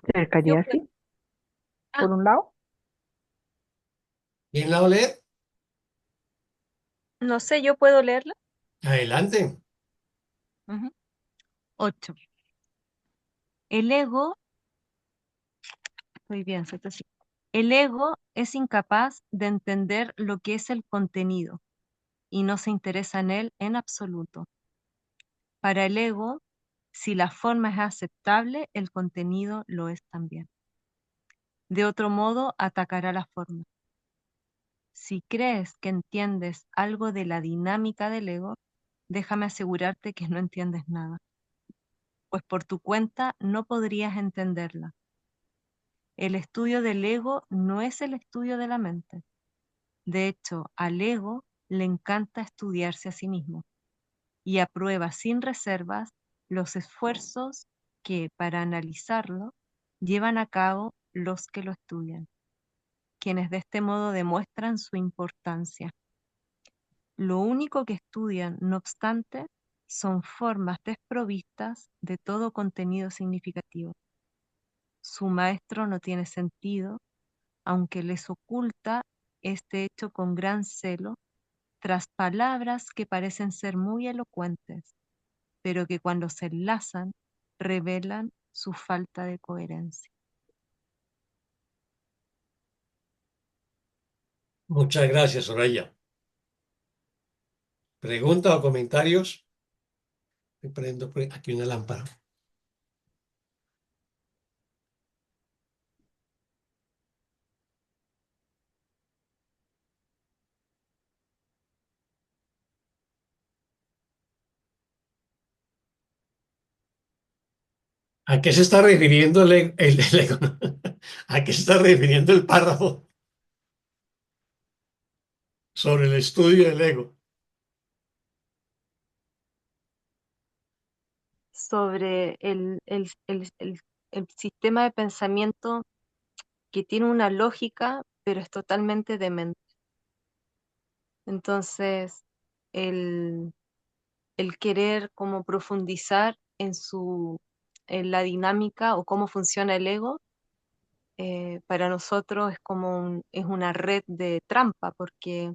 ¿se acercaría así? ¿Por un lado? ¿Quién la va a leer? No sé, ¿yo puedo leerla? Adelante. 8. El ego, muy bien, ¿cierto? Sí. El ego es incapaz de entender lo que es el contenido y no se interesa en él en absoluto. Para el ego, si la forma es aceptable, el contenido lo es también. De otro modo, atacará la forma. Si crees que entiendes algo de la dinámica del ego, déjame asegurarte que no entiendes nada, pues por tu cuenta no podrías entenderla. El estudio del ego no es el estudio de la mente. De hecho, al ego le encanta estudiarse a sí mismo y aprueba sin reservas los esfuerzos que, para analizarlo, llevan a cabo los que lo estudian, quienes de este modo demuestran su importancia. Lo único que estudian, no obstante, son formas desprovistas de todo contenido significativo. Su maestro no tiene sentido, aunque les oculta este hecho con gran celo, tras palabras que parecen ser muy elocuentes, pero que cuando se enlazan revelan su falta de coherencia. Muchas gracias, Soraya. ¿Preguntas o comentarios? Me prendo aquí una lámpara. ¿A qué se está refiriendo el ego? ¿A qué se está refiriendo el párrafo sobre el estudio del ego? Sobre el sistema de pensamiento que tiene una lógica, pero es totalmente demente. Entonces, el, el querer como profundizar en la dinámica o cómo funciona el ego, para nosotros es como es una red de trampa, porque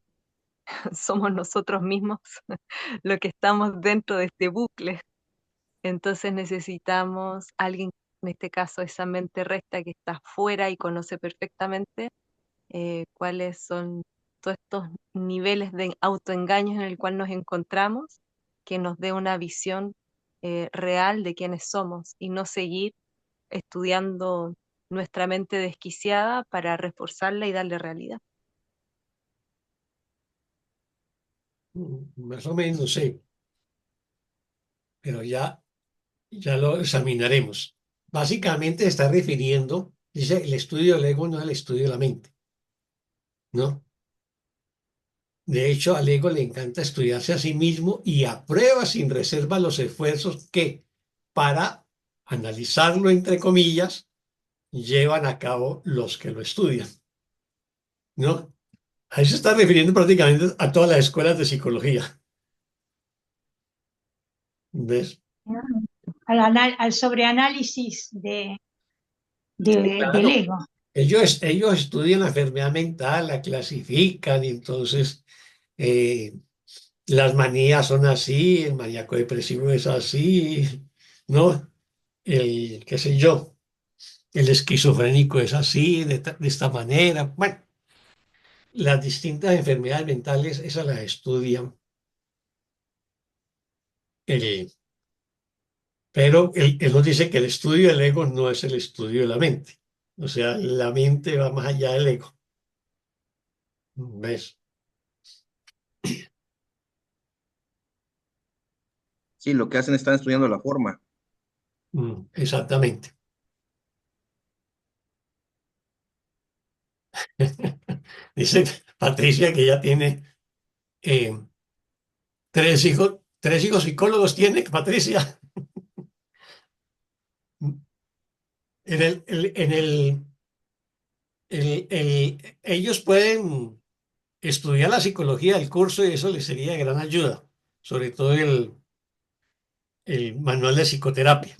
somos nosotros mismos los que estamos dentro de este bucle. Entonces necesitamos alguien, en este caso esa mente recta que está fuera y conoce perfectamente cuáles son todos estos niveles de autoengaños en el cual nos encontramos, que nos dé una visión real de quiénes somos y no seguir estudiando nuestra mente desquiciada para reforzarla y darle realidad. Más o menos, sí, pero ya lo examinaremos. Básicamente se está refiriendo, dice, el estudio del ego no es el estudio de la mente, ¿no? De hecho, al ego le encanta estudiarse a sí mismo y aprueba sin reserva los esfuerzos que, para analizarlo, entre comillas, llevan a cabo los que lo estudian, ¿no? A eso se está refiriendo prácticamente a todas las escuelas de psicología. ¿ves? al sobreanálisis del Claro, ego. ellos estudian la enfermedad mental, la clasifican, y entonces las manías son así, el maníaco depresivo es así, ¿no? El, qué sé yo, el esquizofrénico es así, de esta manera. Bueno, las distintas enfermedades mentales, esas las estudian. El, pero él nos dice que el estudio del ego no es el estudio de la mente. O sea, la mente va más allá del ego. ¿Ves? Sí, lo que hacen están estudiando la forma. Exactamente. Dice Patricia que ya tiene eh, tres hijos psicólogos tiene, Patricia. En ellos pueden estudiar la psicología del curso y eso les sería de gran ayuda, sobre todo el manual de psicoterapia.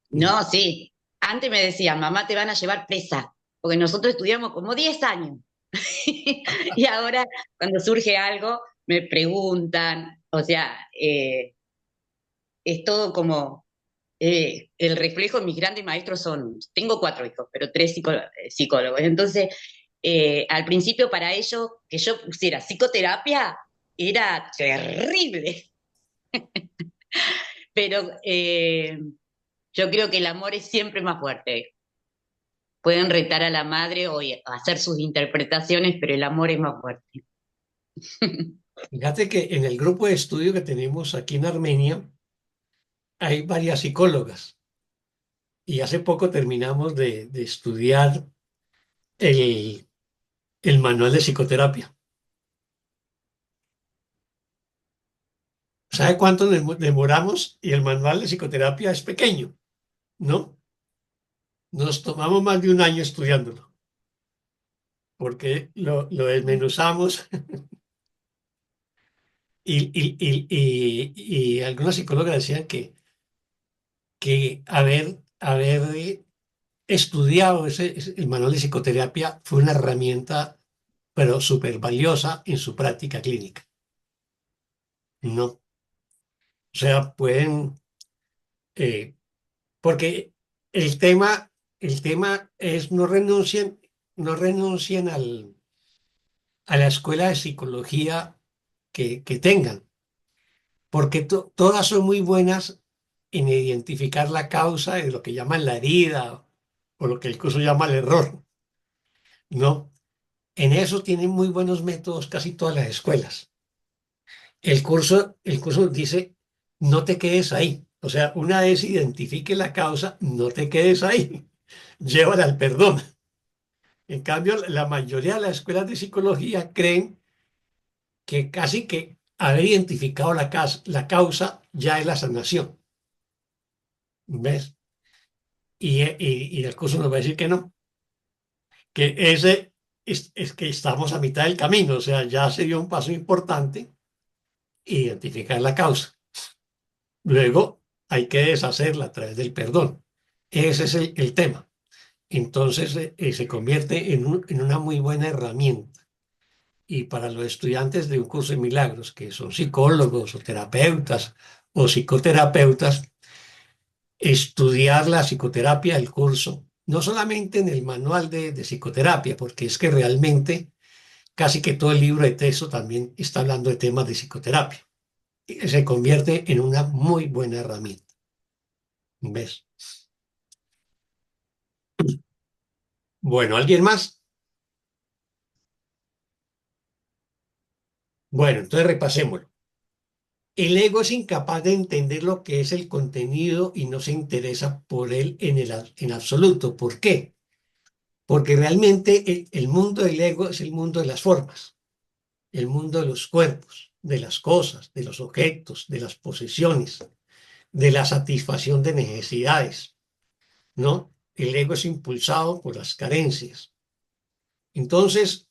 No, sí. Antes me decían, mamá, te van a llevar presa, porque nosotros estudiamos como 10 años. Y ahora, cuando surge algo, me preguntan, o sea, es todo como el reflejo de mis grandes maestros son, tengo 4 hijos, pero 3 psicólogos. Entonces, al principio para ellos, que yo pusiera psicoterapia, era terrible, pero yo creo que el amor es siempre más fuerte. Pueden retar a la madre o hacer sus interpretaciones, pero el amor es más fuerte. Fíjate que en el grupo de estudio que tenemos aquí en Armenia hay varias psicólogas y hace poco terminamos de estudiar el, el manual de psicoterapia. ¿Sabe cuánto demoramos? Y el manual de psicoterapia es pequeño, ¿no? Nos tomamos más de un año estudiándolo, porque lo desmenuzamos y algunas psicólogas decían que haber estudiado el manual de psicoterapia fue una herramienta, pero súper valiosa en su práctica clínica, ¿no? O sea, pueden, eh, porque el tema es no renuncien a la escuela de psicología que tengan, porque todas son muy buenas en identificar la causa de lo que llaman la herida o lo que el curso llama el error, ¿no? En eso tienen muy buenos métodos casi todas las escuelas. El curso dice, no te quedes ahí. O sea, una vez identifique la causa, no te quedes ahí. Llévala al perdón. En cambio, la mayoría de las escuelas de psicología creen que casi que haber identificado la causa ya es la sanación. ¿Ves? Y el curso nos va a decir que no, que ese es que estamos a mitad del camino, o sea, ya se dio un paso importante, identificar la causa. Luego hay que deshacerla a través del perdón. Ese es el tema. Entonces se convierte en una muy buena herramienta. Y para los estudiantes de un curso de milagros, que son psicólogos o terapeutas o psicoterapeutas, estudiar la psicoterapia del curso, no solamente en el manual de psicoterapia, porque es que realmente casi que todo el libro de texto también está hablando de temas de psicoterapia. Y se convierte en una muy buena herramienta. ¿Ves? Bueno, ¿alguien más? Bueno, entonces repasémoslo. El ego es incapaz de entender lo que es el contenido y no se interesa por él en absoluto. ¿Por qué? Porque realmente el mundo del ego es el mundo de las formas, el mundo de los cuerpos, de las cosas, de los objetos, de las posesiones, de la satisfacción de necesidades, ¿no? El ego es impulsado por las carencias. Entonces,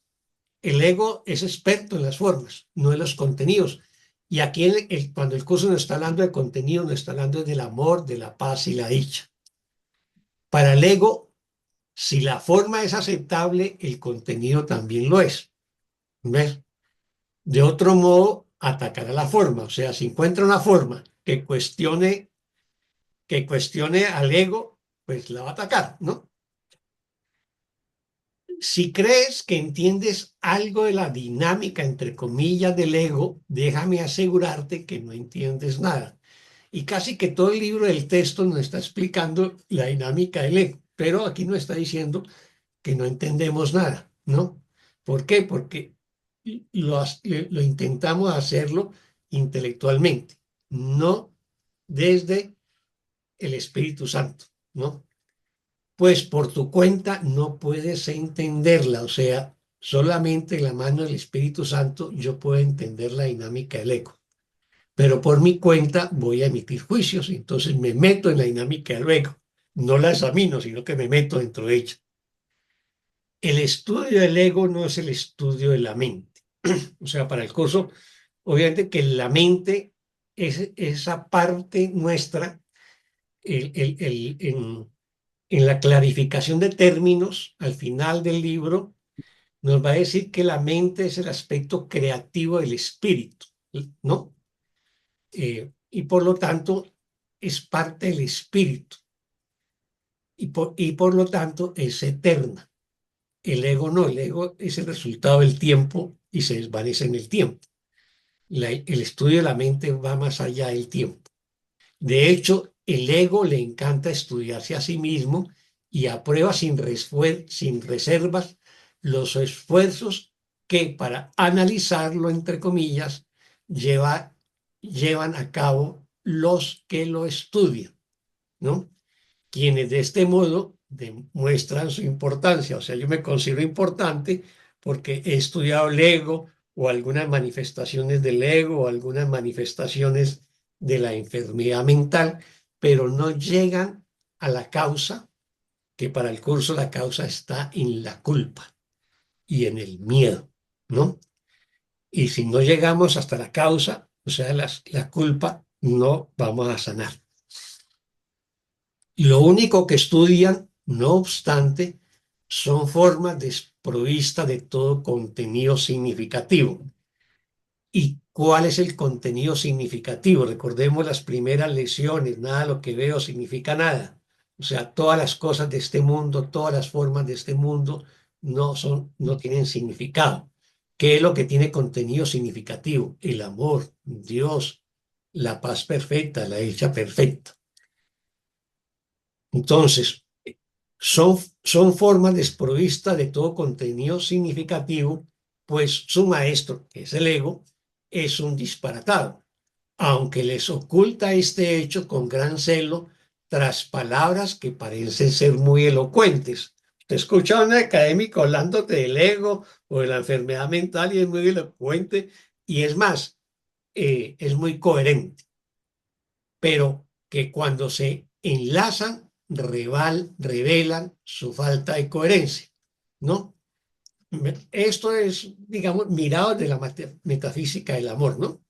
el ego es experto en las formas, no en los contenidos. Y aquí cuando el curso nos está hablando de contenido, nos está hablando del amor, de la paz y la dicha. Para el ego, si la forma es aceptable, el contenido también lo es. ¿Ves? De otro modo, atacará la forma. O sea, si encuentra una forma que cuestione al ego, pues la va a atacar, ¿no? Si crees que entiendes algo de la dinámica, entre comillas, del ego, déjame asegurarte que no entiendes nada. Y casi que todo el libro del texto nos está explicando la dinámica del ego, pero aquí nos está diciendo que no entendemos nada, ¿no? ¿Por qué? Porque lo intentamos hacerlo intelectualmente, no desde el Espíritu Santo, ¿no? Pues por tu cuenta no puedes entenderla, o sea, solamente en la mano del Espíritu Santo yo puedo entender la dinámica del ego, pero por mi cuenta voy a emitir juicios, entonces me meto en la dinámica del ego, no la examino, sino que me meto dentro de ella. El estudio del ego no es el estudio de la mente, o sea, para el curso, obviamente que la mente es esa parte nuestra, en la clarificación de términos, al final del libro, nos va a decir que la mente es el aspecto creativo del espíritu, ¿no? Y por lo tanto, es parte del espíritu. Y por lo tanto, es eterna. El ego no, el ego es el resultado del tiempo y se desvanece en el tiempo. El estudio de la mente va más allá del tiempo. De hecho, el ego le encanta estudiarse a sí mismo y aprueba sin reservas los esfuerzos que para analizarlo, entre comillas, llevan a cabo los que lo estudian, ¿no? Quienes de este modo demuestran su importancia. O sea, yo me considero importante porque he estudiado el ego o algunas manifestaciones del ego o algunas manifestaciones de la enfermedad mental, pero no llegan a la causa, que para el curso la causa está en la culpa y en el miedo, ¿no? Y si no llegamos hasta la causa, o sea, la culpa, no vamos a sanar. Lo único que estudian, no obstante, son formas desprovistas de todo contenido significativo. ¿Y cuál es el contenido significativo? Recordemos las primeras lecciones, nada de lo que veo significa nada. O sea, todas las cosas de este mundo, todas las formas de este mundo no tienen significado. ¿Qué es lo que tiene contenido significativo? El amor, Dios, la paz perfecta, la dicha perfecta. Entonces, son formas desprovistas de todo contenido significativo, pues su maestro, que es el ego, es un disparatado, aunque les oculta este hecho con gran celo tras palabras que parecen ser muy elocuentes. Te escucha a un académico hablándote del ego o de la enfermedad mental y es muy elocuente y es más, es muy coherente, pero que cuando se enlazan revelan su falta de coherencia, ¿no? Esto es, digamos, mirado de la metafísica del amor, ¿no?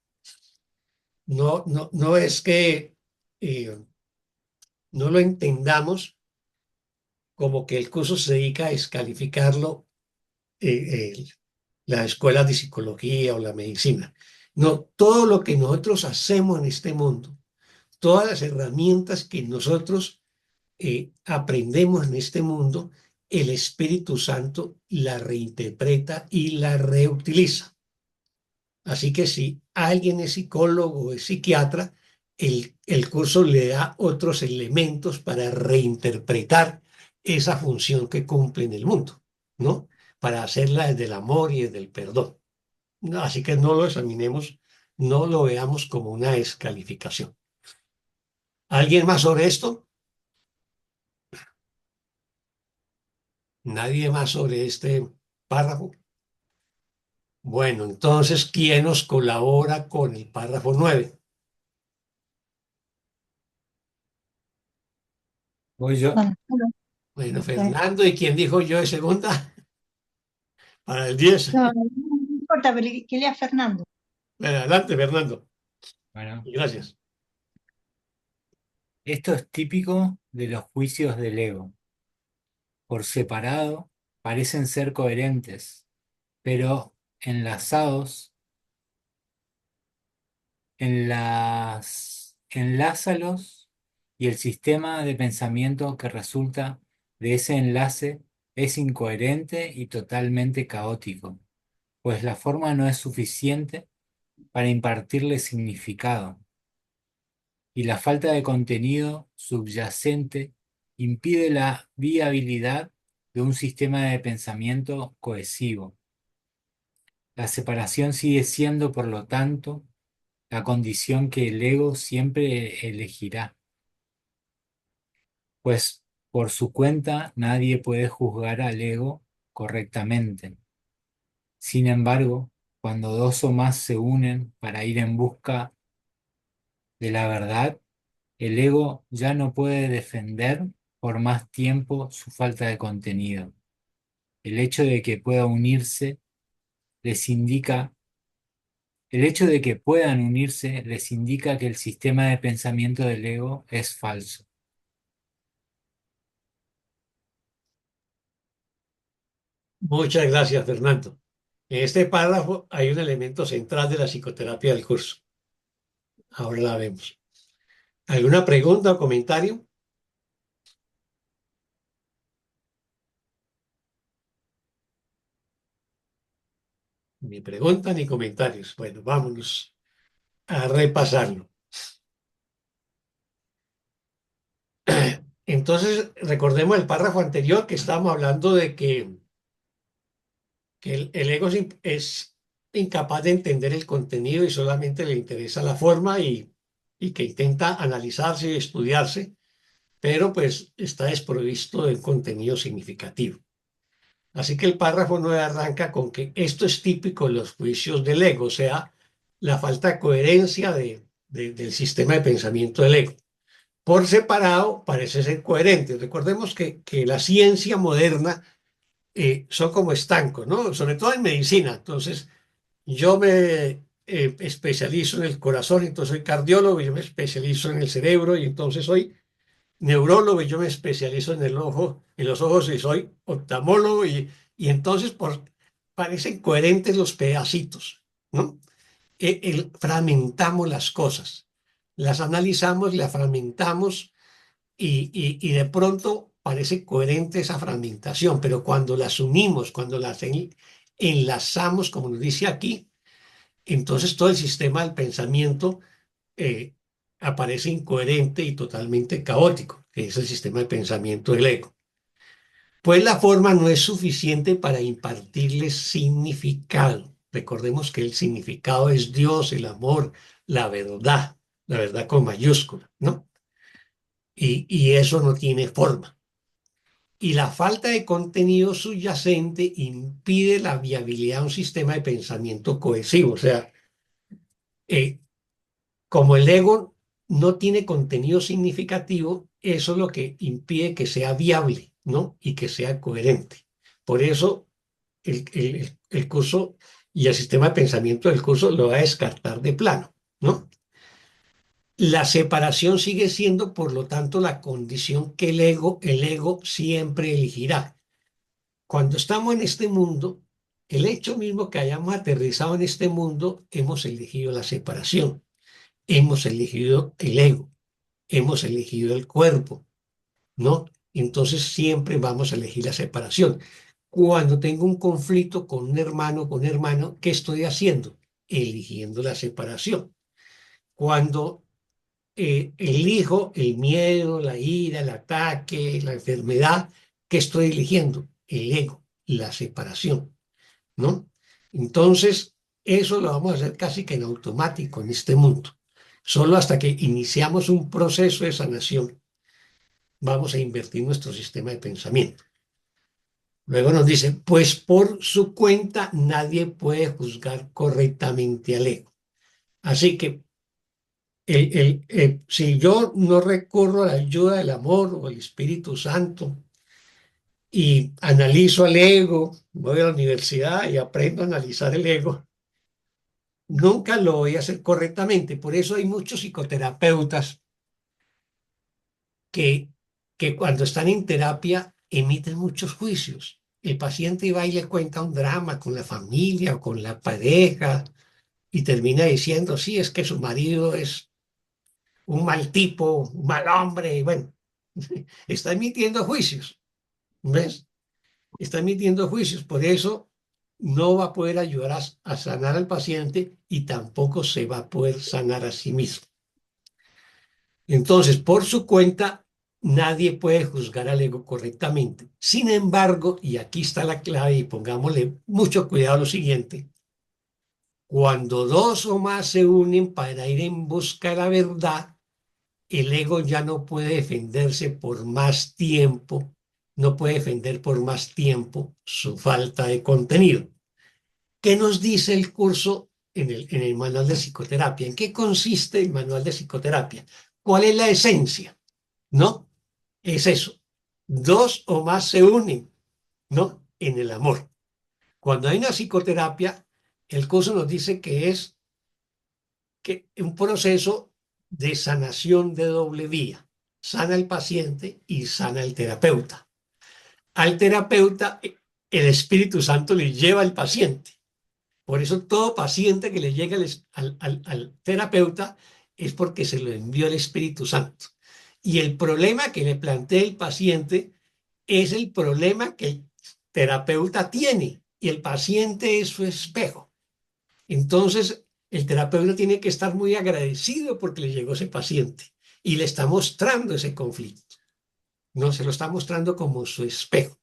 No es que no lo entendamos como que el curso se dedica a descalificarlo la escuela de psicología o la medicina. No, todo lo que nosotros hacemos en este mundo, todas las herramientas que nosotros aprendemos en este mundo, el Espíritu Santo la reinterpreta y la reutiliza. Así que si alguien es psicólogo o es psiquiatra, el curso le da otros elementos para reinterpretar esa función que cumple en el mundo, ¿no? Para hacerla desde el amor y desde el perdón. Así que no lo examinemos, no lo veamos como una descalificación. ¿Alguien más sobre esto? ¿Nadie más sobre este párrafo? Bueno, entonces, ¿quién nos colabora con el párrafo 9? Voy yo. Bueno, Fernando, ¿y quién dijo yo de segunda? Para el 10. No importa, que lea Fernando. Adelante, Fernando. Bueno, Gracias. esto es típico de los juicios del ego. Por separado parecen ser coherentes, pero enlazados, enlázalos y el sistema de pensamiento que resulta de ese enlace es incoherente y totalmente caótico, pues la forma no es suficiente para impartirle significado, y la falta de contenido subyacente impide la viabilidad de un sistema de pensamiento cohesivo. La separación sigue siendo, por lo tanto, la condición que el ego siempre elegirá, pues por su cuenta nadie puede juzgar al ego correctamente. Sin embargo, cuando dos o más se unen para ir en busca de la verdad, el ego ya no puede defender por más tiempo su falta de contenido. El hecho de que pueda unirse les indica, el hecho de que puedan unirse les indica que el sistema de pensamiento del ego es falso. Muchas gracias, Fernando. En este párrafo hay un elemento central de la psicoterapia del curso. Ahora la vemos. ¿Alguna pregunta o comentario? Ni pregunta ni comentarios. Bueno, vámonos a repasarlo. Entonces, recordemos el párrafo anterior que estábamos hablando de que el ego es incapaz de entender el contenido y solamente le interesa la forma y que intenta analizarse y estudiarse, pero pues está desprovisto del contenido significativo. Así que el párrafo 9 arranca con que esto es típico de los juicios del ego, o sea, la falta de coherencia del sistema de pensamiento del ego. Por separado parece ser coherente. Recordemos que la ciencia moderna son como estancos, ¿no? Sobre todo en medicina. Entonces, yo me especializo en el corazón, entonces soy cardiólogo, y yo me especializo en el cerebro y entonces soy neurólogo y yo me especializo en el ojo, en los ojos y soy oftalmólogo y entonces parecen coherentes los pedacitos, ¿no? Fragmentamos las cosas, las analizamos, las fragmentamos y de pronto parece coherente esa fragmentación, pero cuando las unimos, cuando las enlazamos, como nos dice aquí, entonces todo el sistema del pensamiento eh, aparece incoherente y totalmente caótico, que es el sistema de pensamiento del ego. Pues la forma no es suficiente para impartirle significado. Recordemos que el significado es Dios, el amor, la verdad con mayúscula, ¿no? Y eso no tiene forma. Y la falta de contenido subyacente impide la viabilidad de un sistema de pensamiento cohesivo. O sea, eh, como el ego no tiene contenido significativo, eso es lo que impide que sea viable, ¿no? Y que sea coherente. Por eso el curso y el sistema de pensamiento del curso lo va a descartar de plano, ¿no? La separación sigue siendo, por lo tanto, la condición que el ego siempre elegirá. Cuando estamos en este mundo, el hecho mismo que hayamos aterrizado en este mundo, hemos elegido la separación, hemos elegido el ego, hemos elegido el cuerpo, ¿no? Entonces siempre vamos a elegir la separación. Cuando tengo un conflicto con un hermano, ¿qué estoy haciendo? Eligiendo la separación. Cuando elijo el miedo, la ira, el ataque, la enfermedad, ¿qué estoy eligiendo? El ego, la separación, ¿no? Entonces, eso lo vamos a hacer casi que en automático en este mundo. Solo hasta que iniciamos un proceso de sanación, vamos a invertir nuestro sistema de pensamiento. Luego nos dice, pues por su cuenta nadie puede juzgar correctamente al ego. Así que si yo no recurro a la ayuda del amor o el Espíritu Santo y analizo al ego, voy a la universidad y aprendo a analizar el ego, nunca lo voy a hacer correctamente. Por eso hay muchos psicoterapeutas que, que cuando están en terapia emiten muchos juicios. El paciente va y le cuenta un drama con la familia o con la pareja y termina diciendo, sí, es que su marido es un mal tipo, un mal hombre, y bueno, está emitiendo juicios, ¿ves? Está emitiendo juicios, por eso no va a poder ayudar a sanar al paciente y tampoco se va a poder sanar a sí mismo. Entonces, por su cuenta, nadie puede juzgar al ego correctamente. Sin embargo, y aquí está la clave y pongámosle mucho cuidado a lo siguiente, cuando dos o más se unen para ir en busca de la verdad, el ego ya no puede defenderse por más tiempo, no puede defender por más tiempo su falta de contenido. ¿Qué nos dice el curso en el manual de psicoterapia? ¿En qué consiste el manual de psicoterapia? ¿Cuál es la esencia? ¿No? Es eso. Dos o más se unen, ¿no? En el amor. Cuando hay una psicoterapia, el curso nos dice que es un proceso de sanación de doble vía. Sana el paciente y sana el terapeuta. Al terapeuta, el Espíritu Santo le lleva al paciente. Por eso todo paciente que le llega al terapeuta es porque se lo envió el Espíritu Santo. Y el problema que le plantea el paciente es el problema que el terapeuta tiene y el paciente es su espejo. Entonces, el terapeuta tiene que estar muy agradecido porque le llegó ese paciente y le está mostrando ese conflicto. No, se lo está mostrando como su espejo.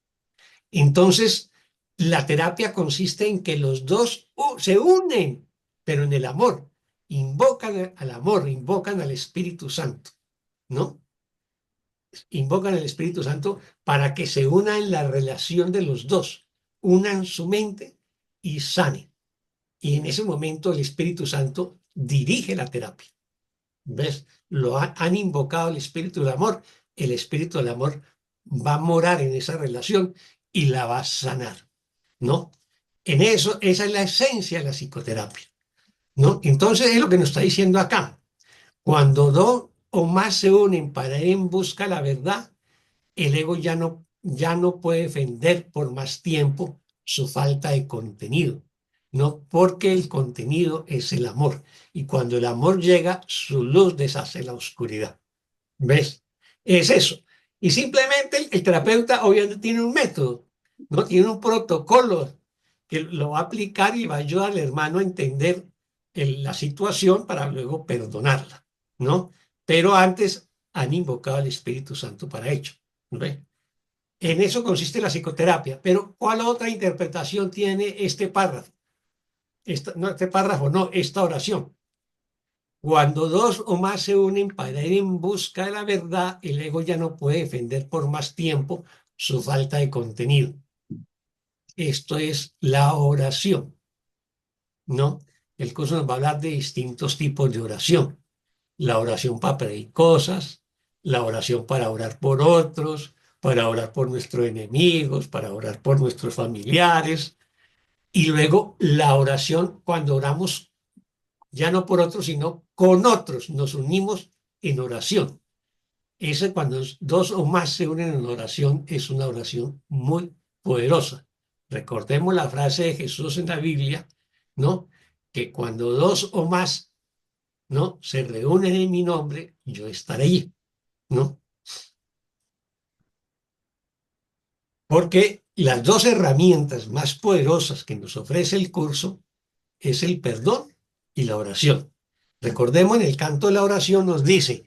Entonces, la terapia consiste en que los dos se unen, pero en el amor. Invocan al amor, invocan al Espíritu Santo, ¿no? Invocan al Espíritu Santo para que se una en la relación de los dos, unan su mente y sanen. Y en ese momento el Espíritu Santo dirige la terapia. ¿Ves? Han invocado el Espíritu del amor. El Espíritu del amor va a morar en esa relación y la va a sanar, ¿no? En eso, esa es la esencia de la psicoterapia, ¿no? Entonces es lo que nos está diciendo acá. Cuando dos o más se unen para ir en busca de la verdad, el ego ya no puede defender por más tiempo su falta de contenido, ¿no? Porque el contenido es el amor. Y cuando el amor llega, su luz deshace la oscuridad. ¿Ves? Es eso. Y simplemente el terapeuta obviamente tiene un método, ¿no? Tiene un protocolo que lo va a aplicar y va a ayudar al hermano a entender la situación para luego perdonarla, ¿no? Pero antes han invocado al Espíritu Santo para ello. ¿Ves? En eso consiste la psicoterapia. Pero ¿cuál otra interpretación tiene este párrafo? Esta oración. Cuando dos o más se unen para ir en busca de la verdad, el ego ya no puede defender por más tiempo su falta de contenido. Esto es la oración, ¿no? El curso nos va a hablar de distintos tipos de oración. La oración para pedir cosas, la oración para orar por otros, para orar por nuestros enemigos, para orar por nuestros familiares. Y luego la oración cuando oramos ya no por otros, sino con otros. Nos unimos en oración. Ese cuando dos o más se unen en oración es una oración muy poderosa. Recordemos la frase de Jesús en la Biblia, ¿no? Que cuando dos o más, ¿no? Se reúnen en mi nombre, yo estaré allí, ¿no? Porque las dos herramientas más poderosas que nos ofrece el curso es el perdón y la oración. Recordemos en el canto de la oración nos dice,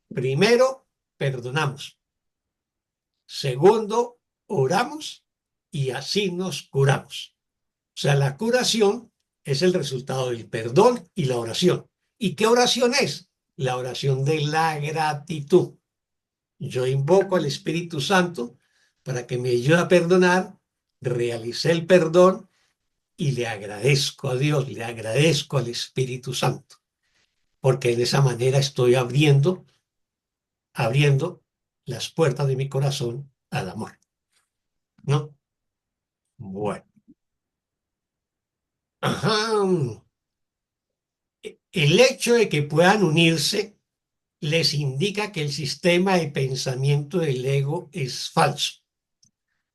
primero, perdonamos. Segundo, oramos y así nos curamos. O sea, la curación es el resultado del perdón y la oración. ¿Y qué oración es? La oración de la gratitud. Yo invoco al Espíritu Santo para que me ayude a perdonar, realicé el perdón y le agradezco a Dios, le agradezco al Espíritu Santo, porque de esa manera estoy abriendo las puertas de mi corazón al amor, ¿no? Bueno. Ajá. El hecho de que puedan unirse les indica que el sistema de pensamiento del ego es falso,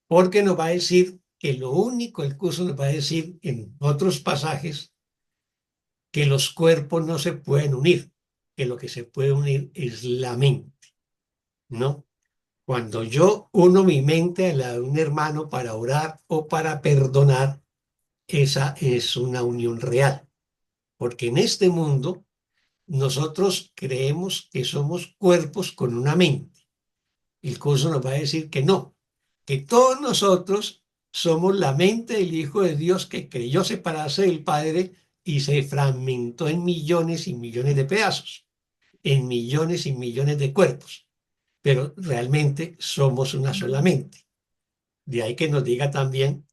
porque nos va a decir que lo único, el curso nos va a decir en otros pasajes que los cuerpos no se pueden unir, que lo que se puede unir es la mente, ¿no? Cuando yo uno mi mente a la de un hermano para orar o para perdonar, esa es una unión real, porque en este mundo nosotros creemos que somos cuerpos con una mente. El curso nos va a decir que no, que todos nosotros somos la mente del Hijo de Dios que creyó separarse del Padre y se fragmentó en millones y millones de pedazos, en millones y millones de cuerpos, pero realmente somos una sola mente. De ahí que nos diga también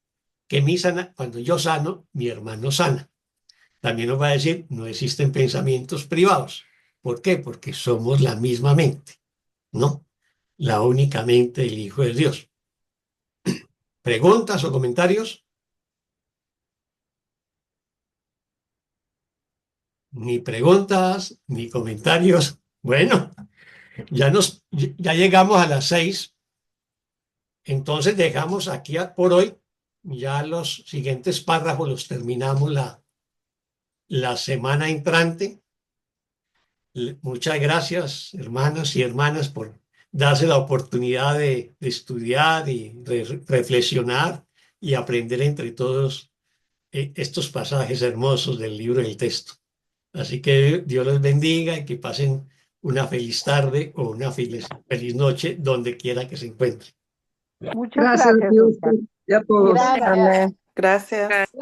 que cuando yo sano, mi hermano sana. También nos va a decir, no existen pensamientos privados. ¿Por qué? Porque somos la misma mente, ¿no? La única mente del Hijo de Dios. ¿Preguntas o comentarios? Ni preguntas, ni comentarios. Bueno, ya llegamos a las 6, entonces dejamos aquí por hoy. Ya los siguientes párrafos los terminamos la semana entrante. Muchas gracias, hermanas y hermanas, por darse la oportunidad de estudiar y reflexionar y aprender entre todos estos pasajes hermosos del libro del texto. Así que Dios los bendiga y que pasen una feliz tarde o una feliz noche donde quiera que se encuentren. Muchas Gracias a gracias, Dios Oscar. y a todos. Gracias, Amén. Gracias. gracias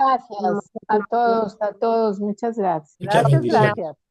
a todos, muchas gracias. Muchas Gracias, bendiciones. gracias.